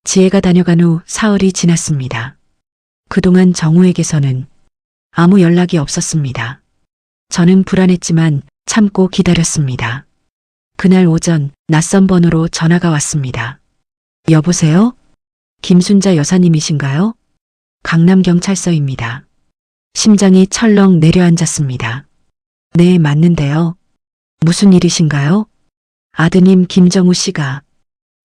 지혜가 다녀간 후 사흘이 지났습니다. 그동안 정우에게서는 아무 연락이 없었습니다. 저는 불안했지만 참고 기다렸습니다. 그날 오전 낯선 번호로 전화가 왔습니다. 여보세요? 김순자 여사님이신가요? 강남경찰서입니다. 심장이 철렁 내려앉았습니다. 네, 맞는데요. 무슨 일이신가요? 아드님 김정우 씨가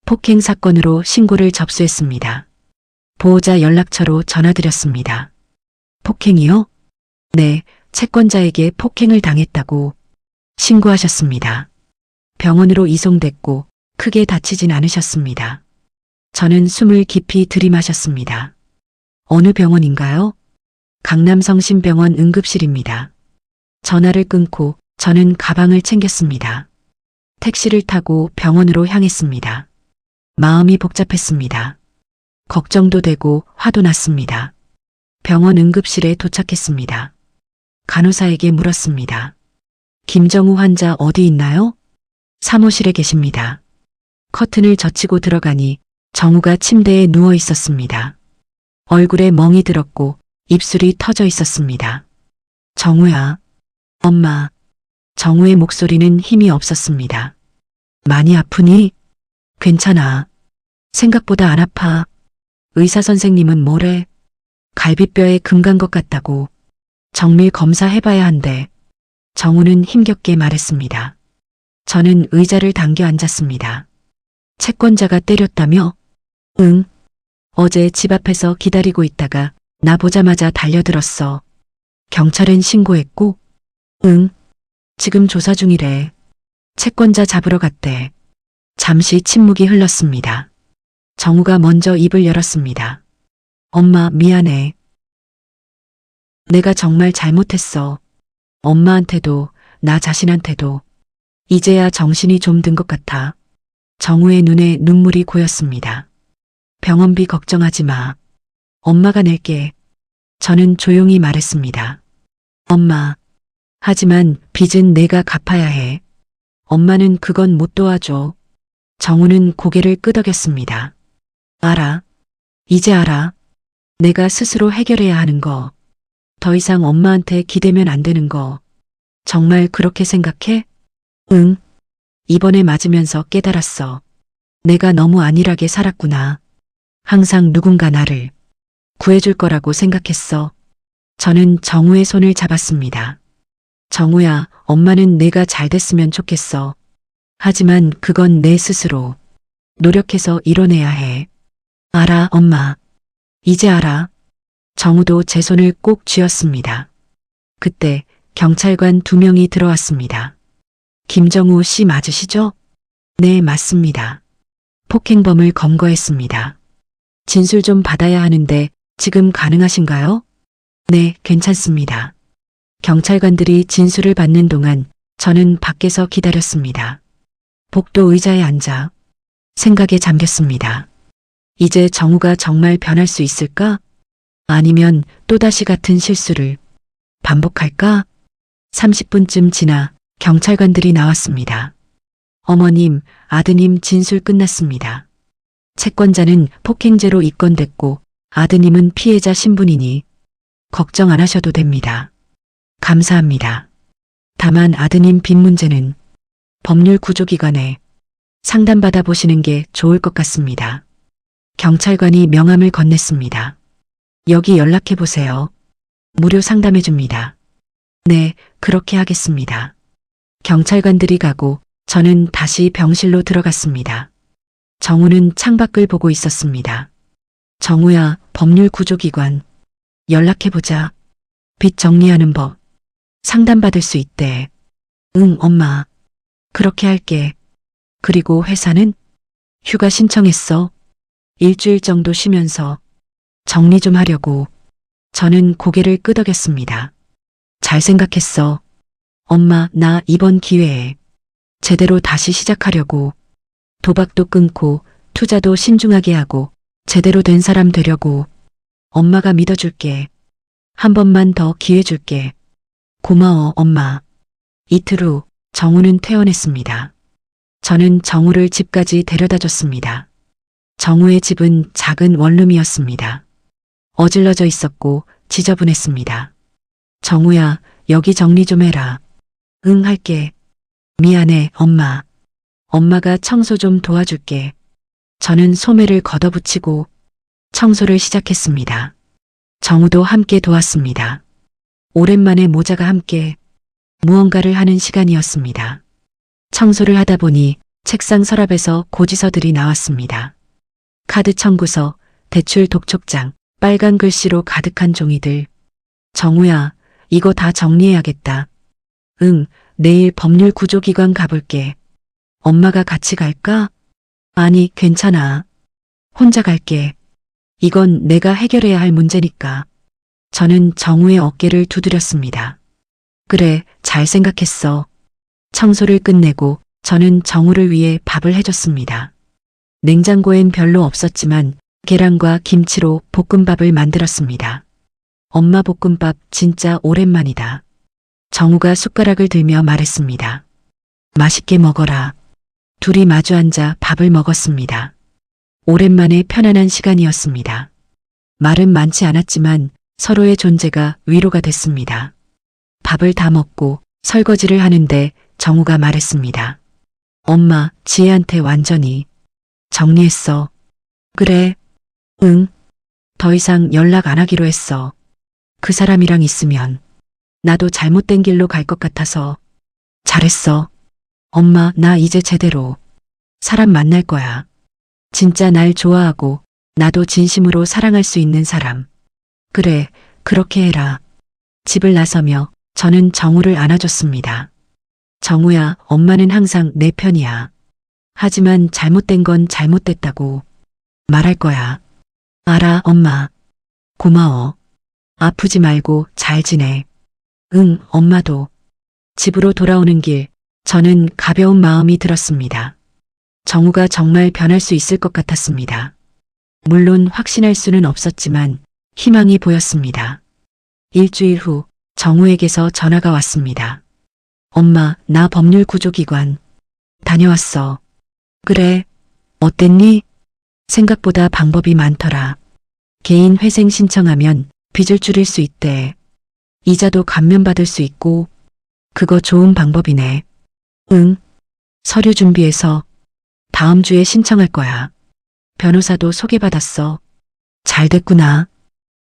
폭행 사건으로 신고를 접수했습니다. 보호자 연락처로 전화드렸습니다. 폭행이요? 네, 채권자에게 폭행을 당했다고 신고하셨습니다. 병원으로 이송됐고 크게 다치진 않으셨습니다. 저는 숨을 깊이 들이마셨습니다. 어느 병원인가요? 강남성심병원 응급실입니다. 전화를 끊고 저는 가방을 챙겼습니다. 택시를 타고 병원으로 향했습니다. 마음이 복잡했습니다. 걱정도 되고 화도 났습니다. 병원 응급실에 도착했습니다. 간호사에게 물었습니다. 김정우 환자 어디 있나요? 사무실에 계십니다. 커튼을 젖히고 들어가니 정우가 침대에 누워 있었습니다. 얼굴에 멍이 들었고 입술이 터져 있었습니다. 정우야. 엄마. 정우의 목소리는 힘이 없었습니다. 많이 아프니? 괜찮아. 생각보다 안 아파. 의사 선생님은 뭐래? 갈비뼈에 금 간 것 같다고. 정밀 검사해봐야 한대. 정우는 힘겹게 말했습니다. 저는 의자를 당겨 앉았습니다. 채권자가 때렸다며? 응. 어제 집 앞에서 기다리고 있다가 나 보자마자 달려들었어. 경찰엔 신고했고? 응. 지금 조사 중이래. 채권자 잡으러 갔대. 잠시 침묵이 흘렀습니다. 정우가 먼저 입을 열었습니다. 엄마, 미안해. 내가 정말 잘못했어. 엄마한테도 나 자신한테도. 이제야 정신이 좀 든 것 같아. 정우의 눈에 눈물이 고였습니다. 병원비 걱정하지 마. 엄마가 낼게. 저는 조용히 말했습니다. 엄마. 하지만 빚은 내가 갚아야 해. 엄마는 그건 못 도와줘. 정우는 고개를 끄덕였습니다. 알아. 이제 알아. 내가 스스로 해결해야 하는 거. 더 이상 엄마한테 기대면 안 되는 거. 정말 그렇게 생각해? 응. 이번에 맞으면서 깨달았어. 내가 너무 안일하게 살았구나. 항상 누군가 나를 구해줄 거라고 생각했어. 저는 정우의 손을 잡았습니다. 정우야, 엄마는 내가 잘 됐으면 좋겠어. 하지만 그건 내 스스로 노력해서 이뤄내야 해. 알아, 엄마. 이제 알아. 정우도 제 손을 꼭 쥐었습니다. 그때 경찰관 2명이 들어왔습니다. 김정우 씨 맞으시죠? 네, 맞습니다. 폭행범을 검거했습니다. 진술 좀 받아야 하는데 지금 가능하신가요? 네, 괜찮습니다. 경찰관들이 진술을 받는 동안 저는 밖에서 기다렸습니다. 복도 의자에 앉아 생각에 잠겼습니다. 이제 정우가 정말 변할 수 있을까? 아니면 또다시 같은 실수를 반복할까? 30분쯤 지나 경찰관들이 나왔습니다. 어머님, 아드님 진술 끝났습니다. 채권자는 폭행죄로 입건됐고 아드님은 피해자 신분이니 걱정 안 하셔도 됩니다. 감사합니다. 다만 아드님 빚 문제는 법률구조기관에 상담받아 보시는 게 좋을 것 같습니다. 경찰관이 명함을 건넸습니다. 여기 연락해 보세요. 무료 상담해 줍니다. 네, 그렇게 하겠습니다. 경찰관들이 가고 저는 다시 병실로 들어갔습니다. 정우는 창밖을 보고 있었습니다. 정우야, 법률구조기관. 연락해보자. 빚 정리하는 법. 상담받을 수 있대. 응, 엄마. 그렇게 할게. 그리고 회사는? 휴가 신청했어. 일주일 정도 쉬면서 정리 좀 하려고. 저는 고개를 끄덕였습니다. 잘 생각했어. 엄마, 나 이번 기회에 제대로 다시 시작하려고. 도박도 끊고 투자도 신중하게 하고 제대로 된 사람 되려고. 엄마가 믿어줄게. 한 번만 더 기회 줄게. 고마워, 엄마. 이틀 후 정우는 퇴원했습니다. 저는 정우를 집까지 데려다 줬습니다. 정우의 집은 작은 원룸이었습니다. 어질러져 있었고 지저분했습니다. 정우야, 여기 정리 좀 해라. 응, 할게. 미안해, 엄마. 엄마가 청소 좀 도와줄게. 저는 소매를 걷어붙이고 청소를 시작했습니다. 정우도 함께 도왔습니다. 오랜만에 모자가 함께 무언가를 하는 시간이었습니다. 청소를 하다 보니 책상 서랍에서 고지서들이 나왔습니다. 카드 청구서, 대출 독촉장, 빨간 글씨로 가득한 종이들. 정우야, 이거 다 정리해야겠다. 응, 내일 법률구조기관 가볼게. 엄마가 같이 갈까? 아니, 괜찮아. 혼자 갈게. 이건 내가 해결해야 할 문제니까. 저는 정우의 어깨를 두드렸습니다. 그래, 잘 생각했어. 청소를 끝내고 저는 정우를 위해 밥을 해줬습니다. 냉장고엔 별로 없었지만 계란과 김치로 볶음밥을 만들었습니다. 엄마 볶음밥 진짜 오랜만이다. 정우가 숟가락을 들며 말했습니다. 맛있게 먹어라. 둘이 마주 앉아 밥을 먹었습니다. 오랜만에 편안한 시간이었습니다. 말은 많지 않았지만 서로의 존재가 위로가 됐습니다. 밥을 다 먹고 설거지를 하는데 정우가 말했습니다. 엄마, 지혜한테 완전히 정리했어. 그래? 응. 더 이상 연락 안 하기로 했어. 그 사람이랑 있으면 나도 잘못된 길로 갈 것 같아서. 잘했어. 엄마, 나 이제 제대로 사람 만날 거야. 진짜 날 좋아하고 나도 진심으로 사랑할 수 있는 사람. 그래, 그렇게 해라. 집을 나서며 저는 정우를 안아줬습니다. 정우야, 엄마는 항상 내 편이야. 하지만 잘못된 건 잘못됐다고 말할 거야. 알아, 엄마. 고마워. 아프지 말고 잘 지내. 응, 엄마도. 집으로 돌아오는 길, 저는 가벼운 마음이 들었습니다. 정우가 정말 변할 수 있을 것 같았습니다. 물론 확신할 수는 없었지만 희망이 보였습니다. 일주일 후 정우에게서 전화가 왔습니다. 엄마, 나 법률구조기관 다녀왔어. 그래, 어땠니? 생각보다 방법이 많더라. 개인 회생 신청하면 빚을 줄일 수 있대. 이자도 감면받을 수 있고. 그거 좋은 방법이네. 응. 서류 준비해서 다음 주에 신청할 거야. 변호사도 소개받았어. 잘 됐구나.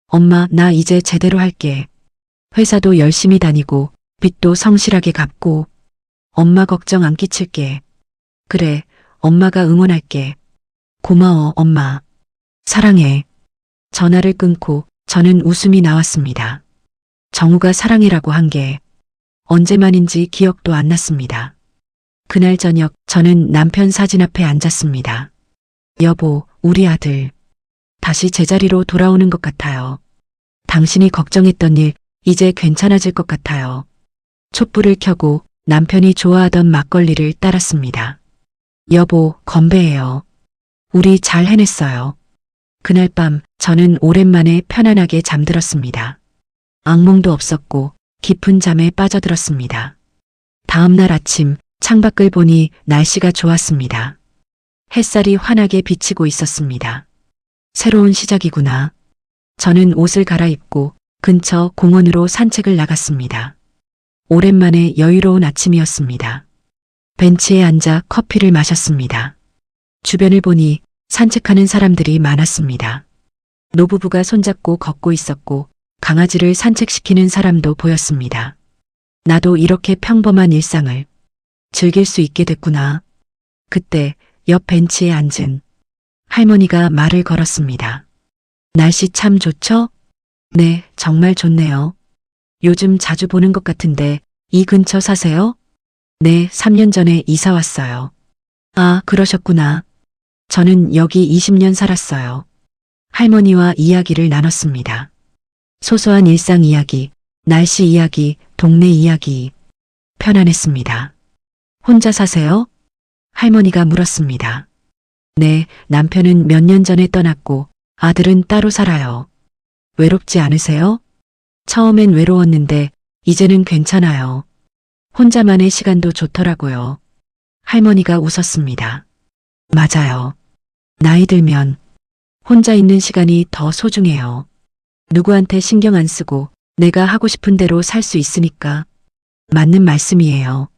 엄마, 나 이제 제대로 할게. 회사도 열심히 다니고 빚도 성실하게 갚고 엄마 걱정 안 끼칠게. 그래, 엄마가 응원할게. 고마워, 엄마. 사랑해. 전화를 끊고 저는 웃음이 나왔습니다. 정우가 사랑해라고 한 게 언제만인지 기억도 안 났습니다. 그날 저녁 저는 남편 사진 앞에 앉았습니다. 여보, 우리 아들 다시 제자리로 돌아오는 것 같아요. 당신이 걱정했던 일 이제 괜찮아질 것 같아요. 촛불을 켜고 남편이 좋아하던 막걸리를 따랐습니다. 여보, 건배해요. 우리 잘 해냈어요. 그날 밤 저는 오랜만에 편안하게 잠들었습니다. 악몽도 없었고 깊은 잠에 빠져들었습니다. 다음 날 아침 창밖을 보니 날씨가 좋았습니다. 햇살이 환하게 비치고 있었습니다. 새로운 시작이구나. 저는 옷을 갈아입고 근처 공원으로 산책을 나갔습니다. 오랜만에 여유로운 아침이었습니다. 벤치에 앉아 커피를 마셨습니다. 주변을 보니 산책하는 사람들이 많았습니다. 노부부가 손잡고 걷고 있었고 강아지를 산책시키는 사람도 보였습니다. 나도 이렇게 평범한 일상을 즐길 수 있게 됐구나. 그때 옆 벤치에 앉은 할머니가 말을 걸었습니다. 날씨 참 좋죠? 네, 정말 좋네요. 요즘 자주 보는 것 같은데 이 근처 사세요? 네, 3년 전에 이사 왔어요. 아, 그러셨구나. 저는 여기 20년 살았어요. 할머니와 이야기를 나눴습니다. 소소한 일상 이야기, 날씨 이야기, 동네 이야기. 편안했습니다. 혼자 사세요? 할머니가 물었습니다. 네, 남편은 몇 년 전에 떠났고 아들은 따로 살아요. 외롭지 않으세요? 처음엔 외로웠는데 이제는 괜찮아요. 혼자만의 시간도 좋더라고요. 할머니가 웃었습니다. 맞아요. 나이 들면 혼자 있는 시간이 더 소중해요. 누구한테 신경 안 쓰고 내가 하고 싶은 대로 살 수 있으니까. 맞는 말씀이에요.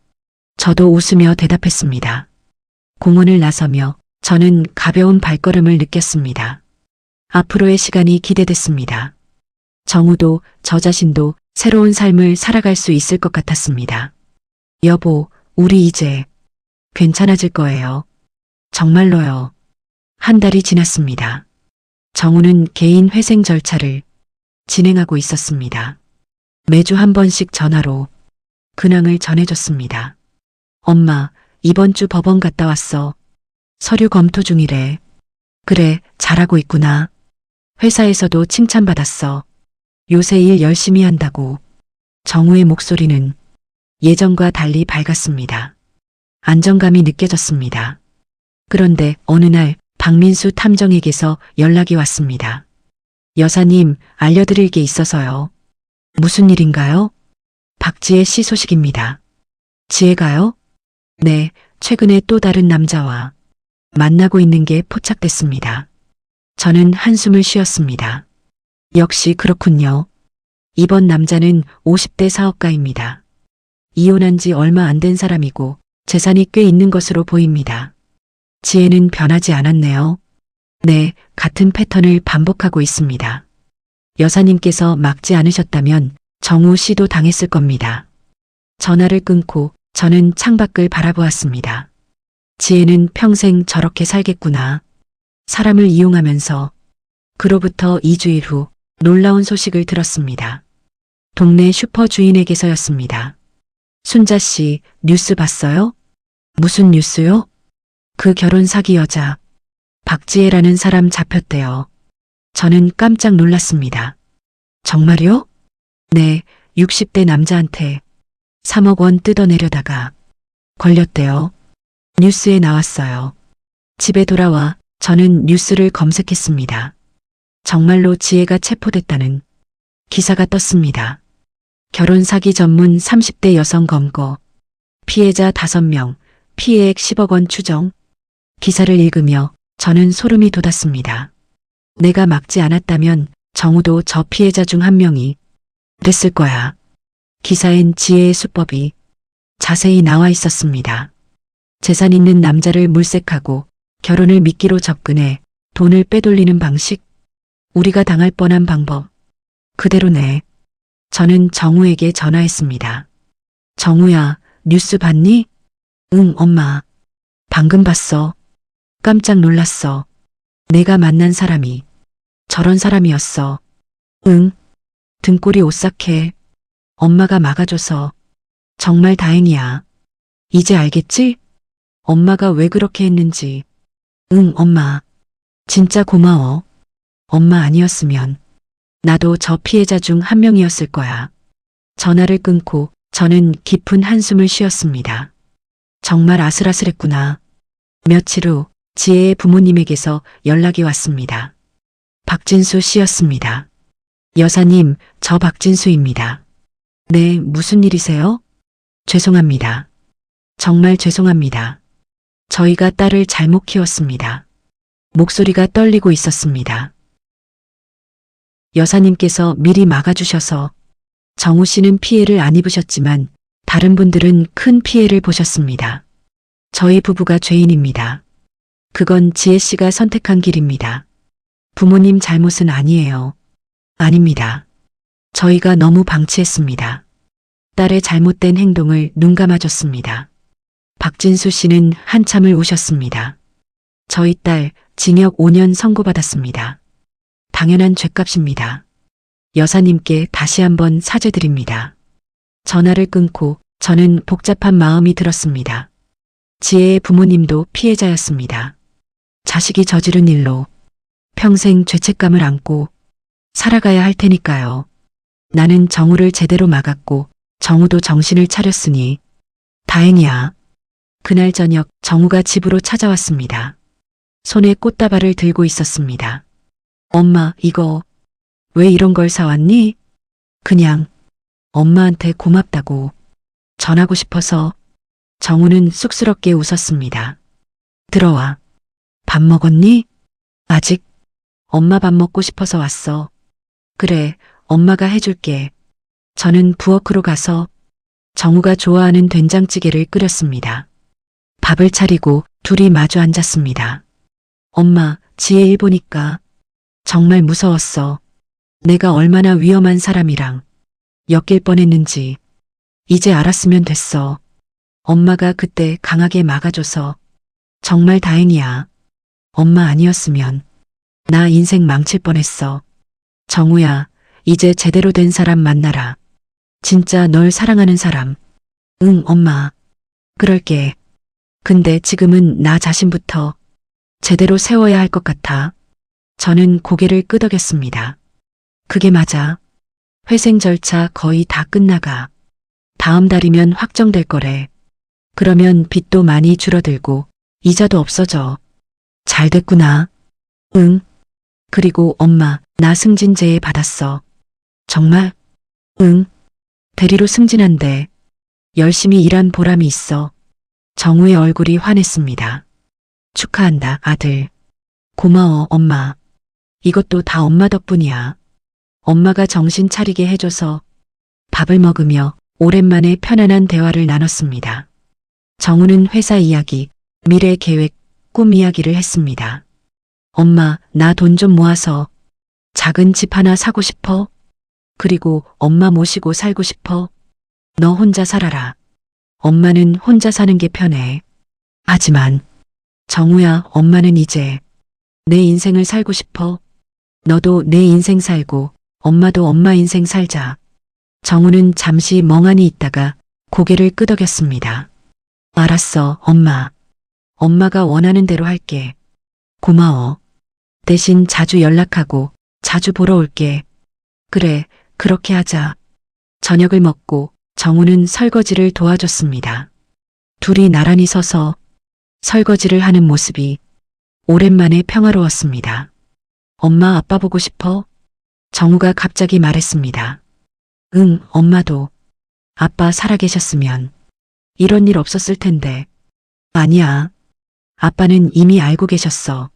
저도 웃으며 대답했습니다. 공원을 나서며 저는 가벼운 발걸음을 느꼈습니다. 앞으로의 시간이 기대됐습니다. 정우도 저 자신도 새로운 삶을 살아갈 수 있을 것 같았습니다. 여보, 우리 이제 괜찮아질 거예요. 정말로요. 한 달이 지났습니다. 정우는 개인 회생 절차를 진행하고 있었습니다. 매주 한 번씩 전화로 근황을 전해줬습니다. 엄마, 이번 주 법원 갔다 왔어. 서류 검토 중이래. 그래, 잘하고 있구나. 회사에서도 칭찬받았어. 요새 일 열심히 한다고. 정우의 목소리는 예전과 달리 밝았습니다. 안정감이 느껴졌습니다. 그런데 어느 날 박민수 탐정에게서 연락이 왔습니다. 여사님, 알려드릴 게 있어서요. 무슨 일인가요? 박지혜 씨 소식입니다. 지혜가요? 네, 최근에 또 다른 남자와 만나고 있는 게 포착됐습니다. 저는 한숨을 쉬었습니다. 역시 그렇군요. 이번 남자는 50대 사업가입니다. 이혼한 지 얼마 안 된 사람이고 재산이 꽤 있는 것으로 보입니다. 지혜는 변하지 않았네요. 네, 같은 패턴을 반복하고 있습니다. 여사님께서 막지 않으셨다면 정우 씨도 당했을 겁니다. 전화를 끊고 저는 창밖을 바라보았습니다. 지혜는 평생 저렇게 살겠구나. 사람을 이용하면서. 그로부터 2주일 후 놀라운 소식을 들었습니다. 동네 슈퍼 주인에게서였습니다. 순자 씨, 뉴스 봤어요? 무슨 뉴스요? 그 결혼 사기 여자 박지혜라는 사람 잡혔대요. 저는 깜짝 놀랐습니다. 정말요? 네, 60대 남자한테 3억 원 뜯어내려다가 걸렸대요. 뉴스에 나왔어요. 집에 돌아와 저는 뉴스를 검색했습니다. 정말로 지혜가 체포됐다는 기사가 떴습니다. 결혼 사기 전문 30대 여성 검거, 피해자 5명, 피해액 10억 원 추정. 기사를 읽으며 저는 소름이 돋았습니다. 내가 막지 않았다면 정우도 저 피해자 중 한 명이 됐을 거야. 기사엔 지혜의 수법이 자세히 나와 있었습니다. 재산 있는 남자를 물색하고 결혼을 미끼로 접근해 돈을 빼돌리는 방식. 우리가 당할 뻔한 방법. 그대로네. 저는 정우에게 전화했습니다. 정우야, 뉴스 봤니? 응, 엄마. 방금 봤어. 깜짝 놀랐어. 내가 만난 사람이 저런 사람이었어. 응. 등골이 오싹해. 엄마가 막아줘서 정말 다행이야. 이제 알겠지? 엄마가 왜 그렇게 했는지. 응, 엄마. 진짜 고마워. 엄마 아니었으면 나도 저 피해자 중 한 명이었을 거야. 전화를 끊고 저는 깊은 한숨을 쉬었습니다. 정말 아슬아슬했구나. 며칠 후 지혜의 부모님에게서 연락이 왔습니다. 박진수 씨였습니다. 여사님, 저 박진수입니다. 네, 무슨 일이세요? 죄송합니다. 정말 죄송합니다. 저희가 딸을 잘못 키웠습니다. 목소리가 떨리고 있었습니다. 여사님께서 미리 막아주셔서 정우 씨는 피해를 안 입으셨지만 다른 분들은 큰 피해를 보셨습니다. 저희 부부가 죄인입니다. 그건 지혜 씨가 선택한 길입니다. 부모님 잘못은 아니에요. 아닙니다. 저희가 너무 방치했습니다. 딸의 잘못된 행동을 눈감아줬습니다. 박진수 씨는 한참을 우셨습니다. 저희 딸 징역 5년 선고받았습니다. 당연한 죗값입니다. 여사님께 다시 한번 사죄드립니다. 전화를 끊고 저는 복잡한 마음이 들었습니다. 지혜의 부모님도 피해자였습니다. 자식이 저지른 일로 평생 죄책감을 안고 살아가야 할 테니까요. 나는 정우를 제대로 막았고 정우도 정신을 차렸으니 다행이야. 그날 저녁 정우가 집으로 찾아왔습니다. 손에 꽃다발을 들고 있었습니다. 엄마, 이거 왜 이런 걸 사왔니? 그냥 엄마한테 고맙다고 전하고 싶어서. 정우는 쑥스럽게 웃었습니다. 들어와. 밥 먹었니? 아직. 엄마 밥 먹고 싶어서 왔어. 그래, 엄마가 해줄게. 저는 부엌으로 가서 정우가 좋아하는 된장찌개를 끓였습니다. 밥을 차리고 둘이 마주 앉았습니다. 엄마, 지혜 일 보니까 정말 무서웠어. 내가 얼마나 위험한 사람이랑 엮일 뻔했는지 이제 알았으면 됐어. 엄마가 그때 강하게 막아줘서 정말 다행이야. 엄마 아니었으면 나 인생 망칠 뻔했어. 정우야, 이제 제대로 된 사람 만나라. 진짜 널 사랑하는 사람. 응, 엄마. 그럴게. 근데 지금은 나 자신부터 제대로 세워야 할 것 같아. 저는 고개를 끄덕였습니다. 그게 맞아. 회생 절차 거의 다 끝나가. 다음 달이면 확정될 거래. 그러면 빚도 많이 줄어들고 이자도 없어져. 잘 됐구나. 응. 그리고 엄마, 나 승진제에 받았어. 정말? 응. 대리로 승진한대. 열심히 일한 보람이 있어. 정우의 얼굴이 환했습니다. 축하한다, 아들. 고마워, 엄마. 이것도 다 엄마 덕분이야. 엄마가 정신 차리게 해줘서 밥을 먹으며 오랜만에 편안한 대화를 나눴습니다. 정우는 회사 이야기, 미래 계획, 꿈 이야기를 했습니다. 엄마, 나 돈 좀 모아서 작은 집 하나 사고 싶어. 그리고 엄마 모시고 살고 싶어. 너 혼자 살아라. 엄마는 혼자 사는 게 편해. 하지만 정우야, 엄마는 이제 내 인생을 살고 싶어. 너도 내 인생 살고 엄마도 엄마 인생 살자. 정우는 잠시 멍하니 있다가 고개를 끄덕였습니다. 알았어, 엄마. 엄마가 원하는 대로 할게. 고마워. 대신 자주 연락하고 자주 보러 올게. 그래, 그렇게 하자. 저녁을 먹고 정우는 설거지를 도와줬습니다. 둘이 나란히 서서 설거지를 하는 모습이 오랜만에 평화로웠습니다. 엄마, 아빠 보고 싶어? 정우가 갑자기 말했습니다. 응, 엄마도. 아빠 살아계셨으면 이런 일 없었을 텐데. 아니야. 아빠는 이미 알고 계셨어.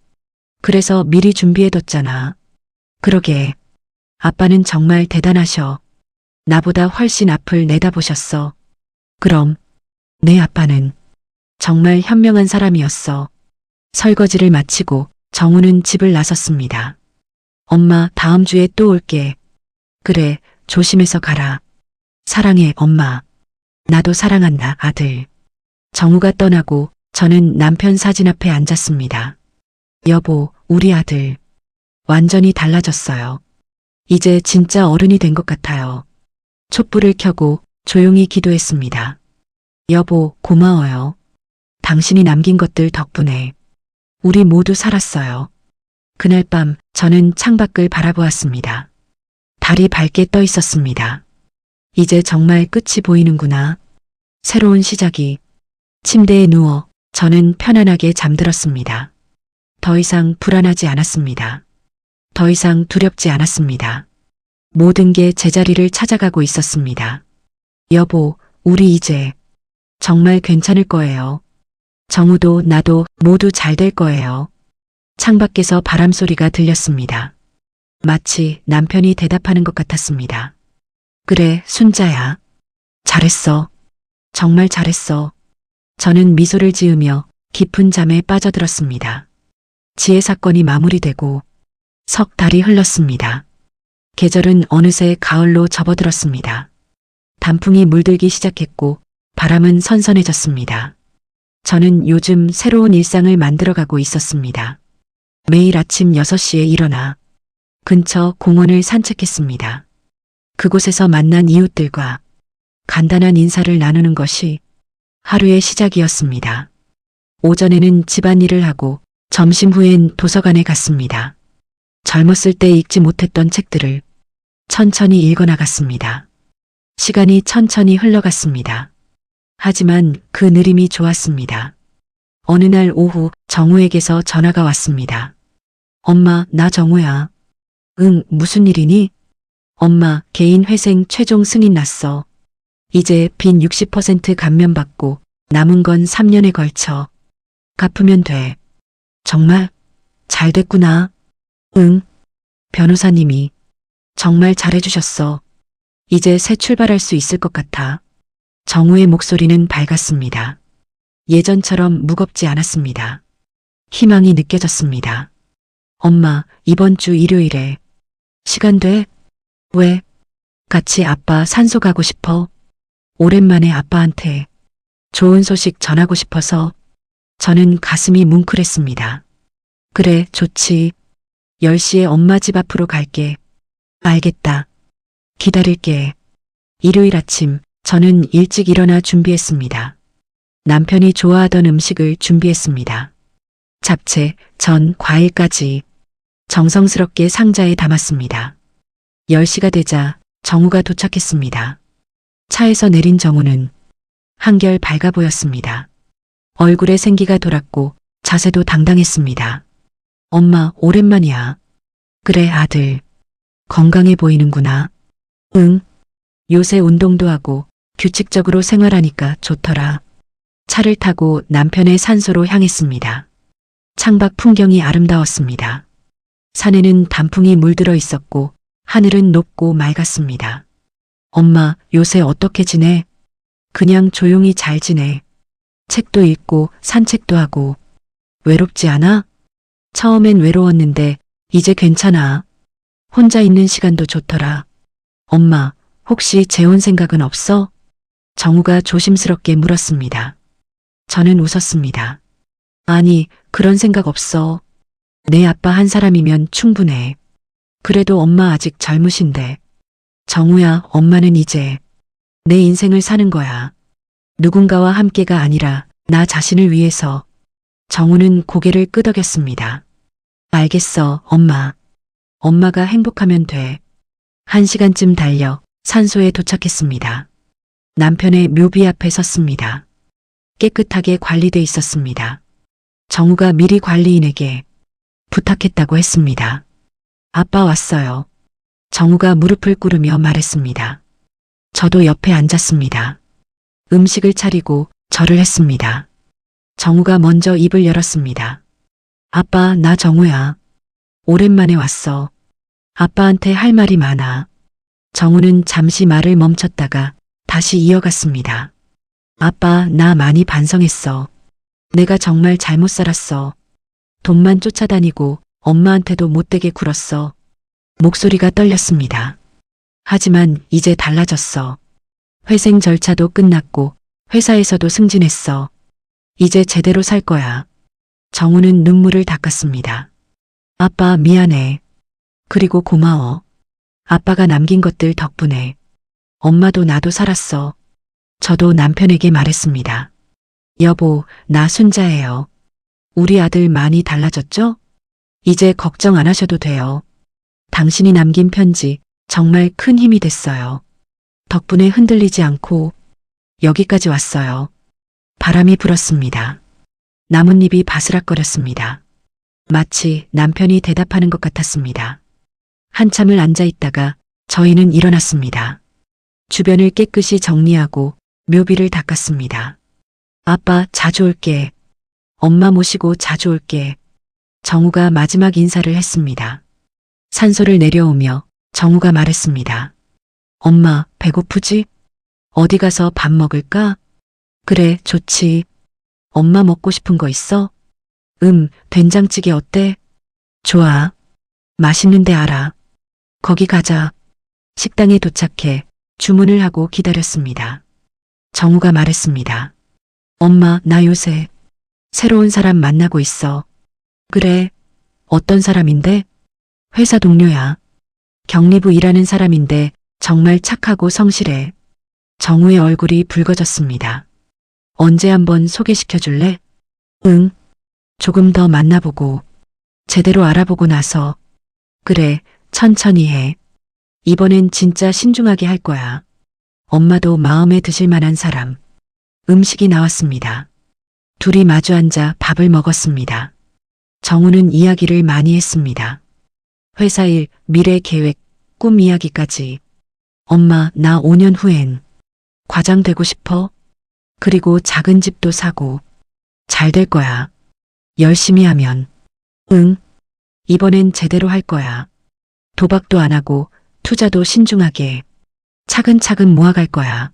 그래서 미리 준비해뒀잖아. 그러게. 아빠는 정말 대단하셔. 나보다 훨씬 앞을 내다보셨어. 그럼 내 아빠는 정말 현명한 사람이었어. 설거지를 마치고 정우는 집을 나섰습니다. 엄마, 다음 주에 또 올게. 그래, 조심해서 가라. 사랑해, 엄마. 나도 사랑한다, 아들. 정우가 떠나고 저는 남편 사진 앞에 앉았습니다. 여보, 우리 아들 완전히 달라졌어요. 이제 진짜 어른이 된 것 같아요. 촛불을 켜고 조용히 기도했습니다. 여보, 고마워요. 당신이 남긴 것들 덕분에 우리 모두 살았어요. 그날 밤 저는 창밖을 바라보았습니다. 달이 밝게 떠 있었습니다. 이제 정말 끝이 보이는구나. 새로운 시작이. 침대에 누워 저는 편안하게 잠들었습니다. 더 이상 불안하지 않았습니다. 더 이상 두렵지 않았습니다. 모든 게 제자리를 찾아가고 있었습니다. 여보, 우리 이제 정말 괜찮을 거예요. 정우도 나도 모두 잘 될 거예요. 창밖에서 바람 소리가 들렸습니다. 마치 남편이 대답하는 것 같았습니다. 그래, 순자야. 잘했어. 정말 잘했어. 저는 미소를 지으며 깊은 잠에 빠져들었습니다. 지혜 사건이 마무리되고 석 달이 흘렀습니다. 계절은 어느새 가을로 접어들었습니다. 단풍이 물들기 시작했고 바람은 선선해졌습니다. 저는 요즘 새로운 일상을 만들어가고 있었습니다. 매일 아침 6시에 일어나 근처 공원을 산책했습니다. 그곳에서 만난 이웃들과 간단한 인사를 나누는 것이 하루의 시작이었습니다. 오전에는 집안일을 하고 점심 후엔 도서관에 갔습니다. 젊었을 때 읽지 못했던 책들을 천천히 읽어나갔습니다. 시간이 천천히 흘러갔습니다. 하지만 그 느림이 좋았습니다. 어느 날 오후 정우에게서 전화가 왔습니다. 엄마, 나 정우야. 응, 무슨 일이니? 엄마, 개인 회생 최종 승인 났어. 이제 빈 60% 감면받고 남은 건 3년에 걸쳐 갚으면 돼. 정말 잘 됐구나. 응. 변호사님이 정말 잘해주셨어. 이제 새 출발할 수 있을 것 같아. 정우의 목소리는 밝았습니다. 예전처럼 무겁지 않았습니다. 희망이 느껴졌습니다. 엄마, 이번 주 일요일에 시간 돼? 왜? 같이 아빠 산소 가고 싶어. 오랜만에 아빠한테 좋은 소식 전하고 싶어서. 저는 가슴이 뭉클했습니다. 그래, 좋지. 10시에 엄마 집 앞으로 갈게. 알겠다. 기다릴게. 일요일 아침 저는 일찍 일어나 준비했습니다. 남편이 좋아하던 음식을 준비했습니다. 잡채, 전, 과일까지 정성스럽게 상자에 담았습니다. 10시가 되자 정우가 도착했습니다. 차에서 내린 정우는 한결 밝아 보였습니다. 얼굴에 생기가 돌았고 자세도 당당했습니다. 엄마, 오랜만이야. 그래, 아들. 건강해 보이는구나. 응. 요새 운동도 하고 규칙적으로 생활하니까 좋더라. 차를 타고 남편의 산소로 향했습니다. 창밖 풍경이 아름다웠습니다. 산에는 단풍이 물들어 있었고 하늘은 높고 맑았습니다. 엄마, 요새 어떻게 지내? 그냥 조용히 잘 지내. 책도 읽고 산책도 하고. 외롭지 않아? 처음엔 외로웠는데 이제 괜찮아. 혼자 있는 시간도 좋더라. 엄마, 혹시 재혼 생각은 없어? 정우가 조심스럽게 물었습니다. 저는 웃었습니다. 아니, 그런 생각 없어. 내 아빠 한 사람이면 충분해. 그래도 엄마 아직 젊으신데. 정우야, 엄마는 이제 내 인생을 사는 거야. 누군가와 함께가 아니라 나 자신을 위해서. 정우는 고개를 끄덕였습니다. 알겠어, 엄마. 엄마가 행복하면 돼. 1시간쯤 달려 산소에 도착했습니다. 남편의 묘비 앞에 섰습니다. 깨끗하게 관리돼 있었습니다. 정우가 미리 관리인에게 부탁했다고 했습니다. 아빠 왔어요. 정우가 무릎을 꿇으며 말했습니다. 저도 옆에 앉았습니다. 음식을 차리고 절을 했습니다. 정우가 먼저 입을 열었습니다. 아빠, 나 정우야. 오랜만에 왔어. 아빠한테 할 말이 많아. 정우는 잠시 말을 멈췄다가 다시 이어갔습니다. 아빠, 나 많이 반성했어. 내가 정말 잘못 살았어. 돈만 쫓아다니고 엄마한테도 못되게 굴었어. 목소리가 떨렸습니다. 하지만 이제 달라졌어. 회생 절차도 끝났고 회사에서도 승진했어. 이제 제대로 살 거야. 정우는 눈물을 닦았습니다. 아빠, 미안해. 그리고 고마워. 아빠가 남긴 것들 덕분에 엄마도 나도 살았어. 저도 남편에게 말했습니다. 여보, 나 순자예요. 우리 아들 많이 달라졌죠? 이제 걱정 안 하셔도 돼요. 당신이 남긴 편지 정말 큰 힘이 됐어요. 덕분에 흔들리지 않고 여기까지 왔어요. 바람이 불었습니다. 나뭇잎이 바스락거렸습니다. 마치 남편이 대답하는 것 같았습니다. 한참을 앉아 있다가 저희는 일어났습니다. 주변을 깨끗이 정리하고 묘비를 닦았습니다. 아빠 자주 올게. 엄마 모시고 자주 올게. 정우가 마지막 인사를 했습니다. 산소를 내려오며 정우가 말했습니다. 엄마, 배고프지? 어디 가서 밥 먹을까? 그래, 좋지. 엄마 먹고 싶은 거 있어? 된장찌개 어때? 좋아. 맛있는데 알아. 거기 가자. 식당에 도착해 주문을 하고 기다렸습니다. 정우가 말했습니다. 엄마, 나 요새 새로운 사람 만나고 있어. 그래. 어떤 사람인데? 회사 동료야. 격리부 일하는 사람인데 정말 착하고 성실해. 정우의 얼굴이 붉어졌습니다. 언제 한번 소개시켜 줄래? 응. 조금 더 만나보고 제대로 알아보고 나서. 그래, 천천히 해. 이번엔 진짜 신중하게 할 거야. 엄마도 마음에 드실 만한 사람. 음식이 나왔습니다. 둘이 마주 앉아 밥을 먹었습니다. 정우는 이야기를 많이 했습니다. 회사 일, 미래 계획, 꿈 이야기까지. 엄마, 나 5년 후엔 과장 되고 싶어. 그리고 작은 집도 사고. 잘 될 거야. 열심히 하면. 응. 이번엔 제대로 할 거야. 도박도 안 하고 투자도 신중하게. 차근차근 모아갈 거야.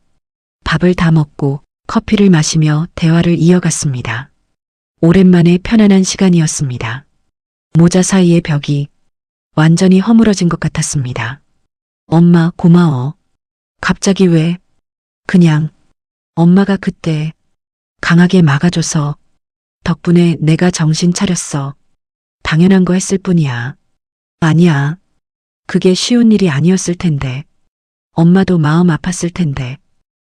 밥을 다 먹고 커피를 마시며 대화를 이어갔습니다. 오랜만에 편안한 시간이었습니다. 모자 사이의 벽이 완전히 허물어진 것 같았습니다. 엄마, 고마워. 갑자기 왜? 그냥 엄마가 그때 강하게 막아줘서 덕분에 내가 정신 차렸어. 당연한 거 했을 뿐이야. 아니야. 그게 쉬운 일이 아니었을 텐데. 엄마도 마음 아팠을 텐데.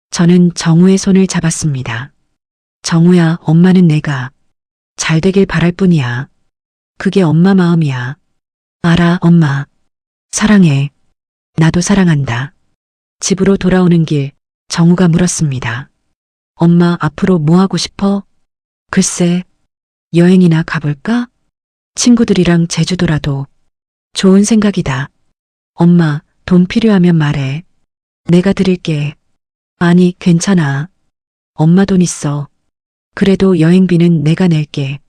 저는 정우의 손을 잡았습니다. 정우야, 엄마는 내가 잘 되길 바랄 뿐이야. 그게 엄마 마음이야. 알아, 엄마. 사랑해. 나도 사랑한다. 집으로 돌아오는 길, 정우가 물었습니다. 엄마, 앞으로 뭐 하고 싶어? 글쎄, 여행이나 가볼까? 친구들이랑 제주도라도. 좋은 생각이다. 엄마, 돈 필요하면 말해. 내가 드릴게. 아니, 괜찮아. 엄마 돈 있어. 그래도 여행비는 내가 낼게.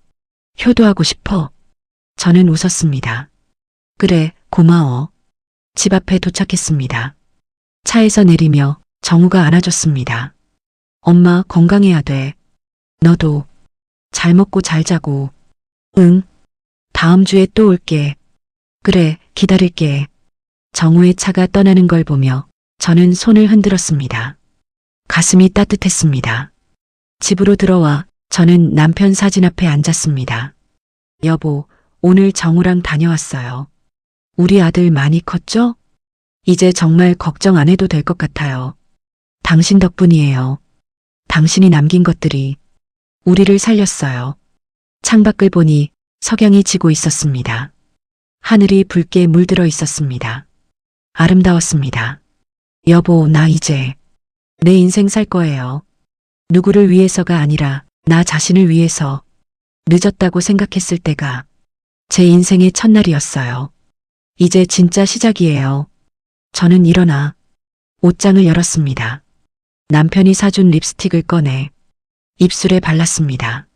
효도하고 싶어. 저는 웃었습니다. 그래, 고마워. 집 앞에 도착했습니다. 차에서 내리며 정우가 안아줬습니다. 엄마, 건강해야 돼. 너도 잘 먹고 잘 자고. 응. 다음 주에 또 올게. 그래, 기다릴게. 정우의 차가 떠나는 걸 보며 저는 손을 흔들었습니다. 가슴이 따뜻했습니다. 집으로 들어와 저는 남편 사진 앞에 앉았습니다. 여보, 오늘 정우랑 다녀왔어요. 우리 아들 많이 컸죠? 이제 정말 걱정 안 해도 될 것 같아요. 당신 덕분이에요. 당신이 남긴 것들이 우리를 살렸어요. 창밖을 보니 석양이 지고 있었습니다. 하늘이 붉게 물들어 있었습니다. 아름다웠습니다. 여보, 나 이제 내 인생 살 거예요. 누구를 위해서가 아니라 나 자신을 위해서. 늦었다고 생각했을 때가 제 인생의 첫날이었어요. 이제 진짜 시작이에요. 저는 일어나 옷장을 열었습니다. 남편이 사준 립스틱을 꺼내 입술에 발랐습니다.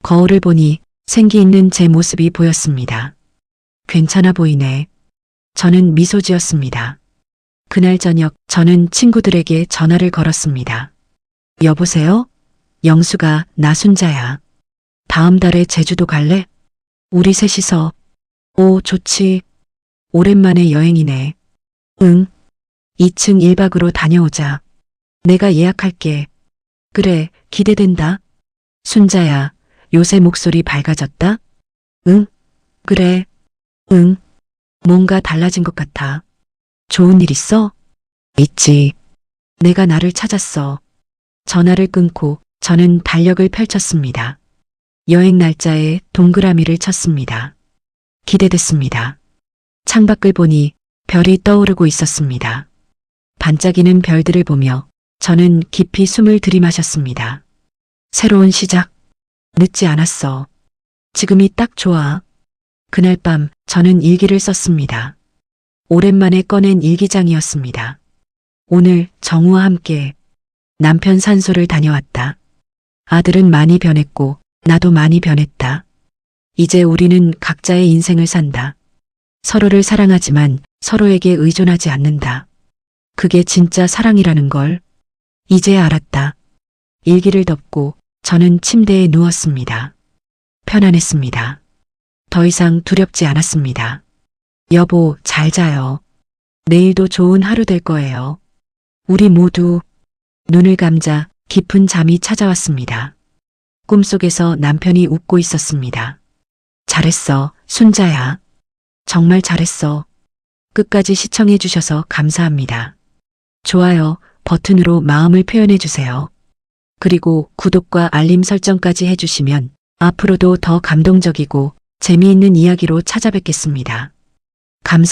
거울을 보니 생기 있는 제 모습이 보였습니다. 괜찮아 보이네. 저는 미소 지었습니다. 그날 저녁 저는 친구들에게 전화를 걸었습니다. 여보세요? 영수가 나 순자야. 다음 달에 제주도 갈래? 우리 셋이서. 오, 좋지. 오랜만에 여행이네. 응. 2층 1박으로 다녀오자. 내가 예약할게. 그래, 기대된다. 순자야, 요새 목소리 밝아졌다? 응? 그래. 응. 뭔가 달라진 것 같아. 좋은 일 있어? 있지. 내가 나를 찾았어. 전화를 끊고 저는 달력을 펼쳤습니다. 여행 날짜에 동그라미를 쳤습니다. 기대됐습니다. 창밖을 보니 별이 떠오르고 있었습니다. 반짝이는 별들을 보며 저는 깊이 숨을 들이마셨습니다. 새로운 시작. 늦지 않았어. 지금이 딱 좋아. 그날 밤 저는 일기를 썼습니다. 오랜만에 꺼낸 일기장이었습니다. 오늘 정우와 함께 남편 산소를 다녀왔다. 아들은 많이 변했고 나도 많이 변했다. 이제 우리는 각자의 인생을 산다. 서로를 사랑하지만 서로에게 의존하지 않는다. 그게 진짜 사랑이라는 걸 이제야 알았다. 일기를 덮고 저는 침대에 누웠습니다. 편안했습니다. 더 이상 두렵지 않았습니다. 여보, 잘 자요. 내일도 좋은 하루 될 거예요. 우리 모두 눈을 감자 깊은 잠이 찾아왔습니다. 꿈속에서 남편이 웃고 있었습니다. 잘했어, 순자야. 정말 잘했어. 끝까지 시청해 주셔서 감사합니다. 좋아요 버튼으로 마음을 표현해 주세요. 그리고 구독과 알림 설정까지 해주시면 앞으로도 더 감동적이고 재미있는 이야기로 찾아뵙겠습니다. 감사합니다.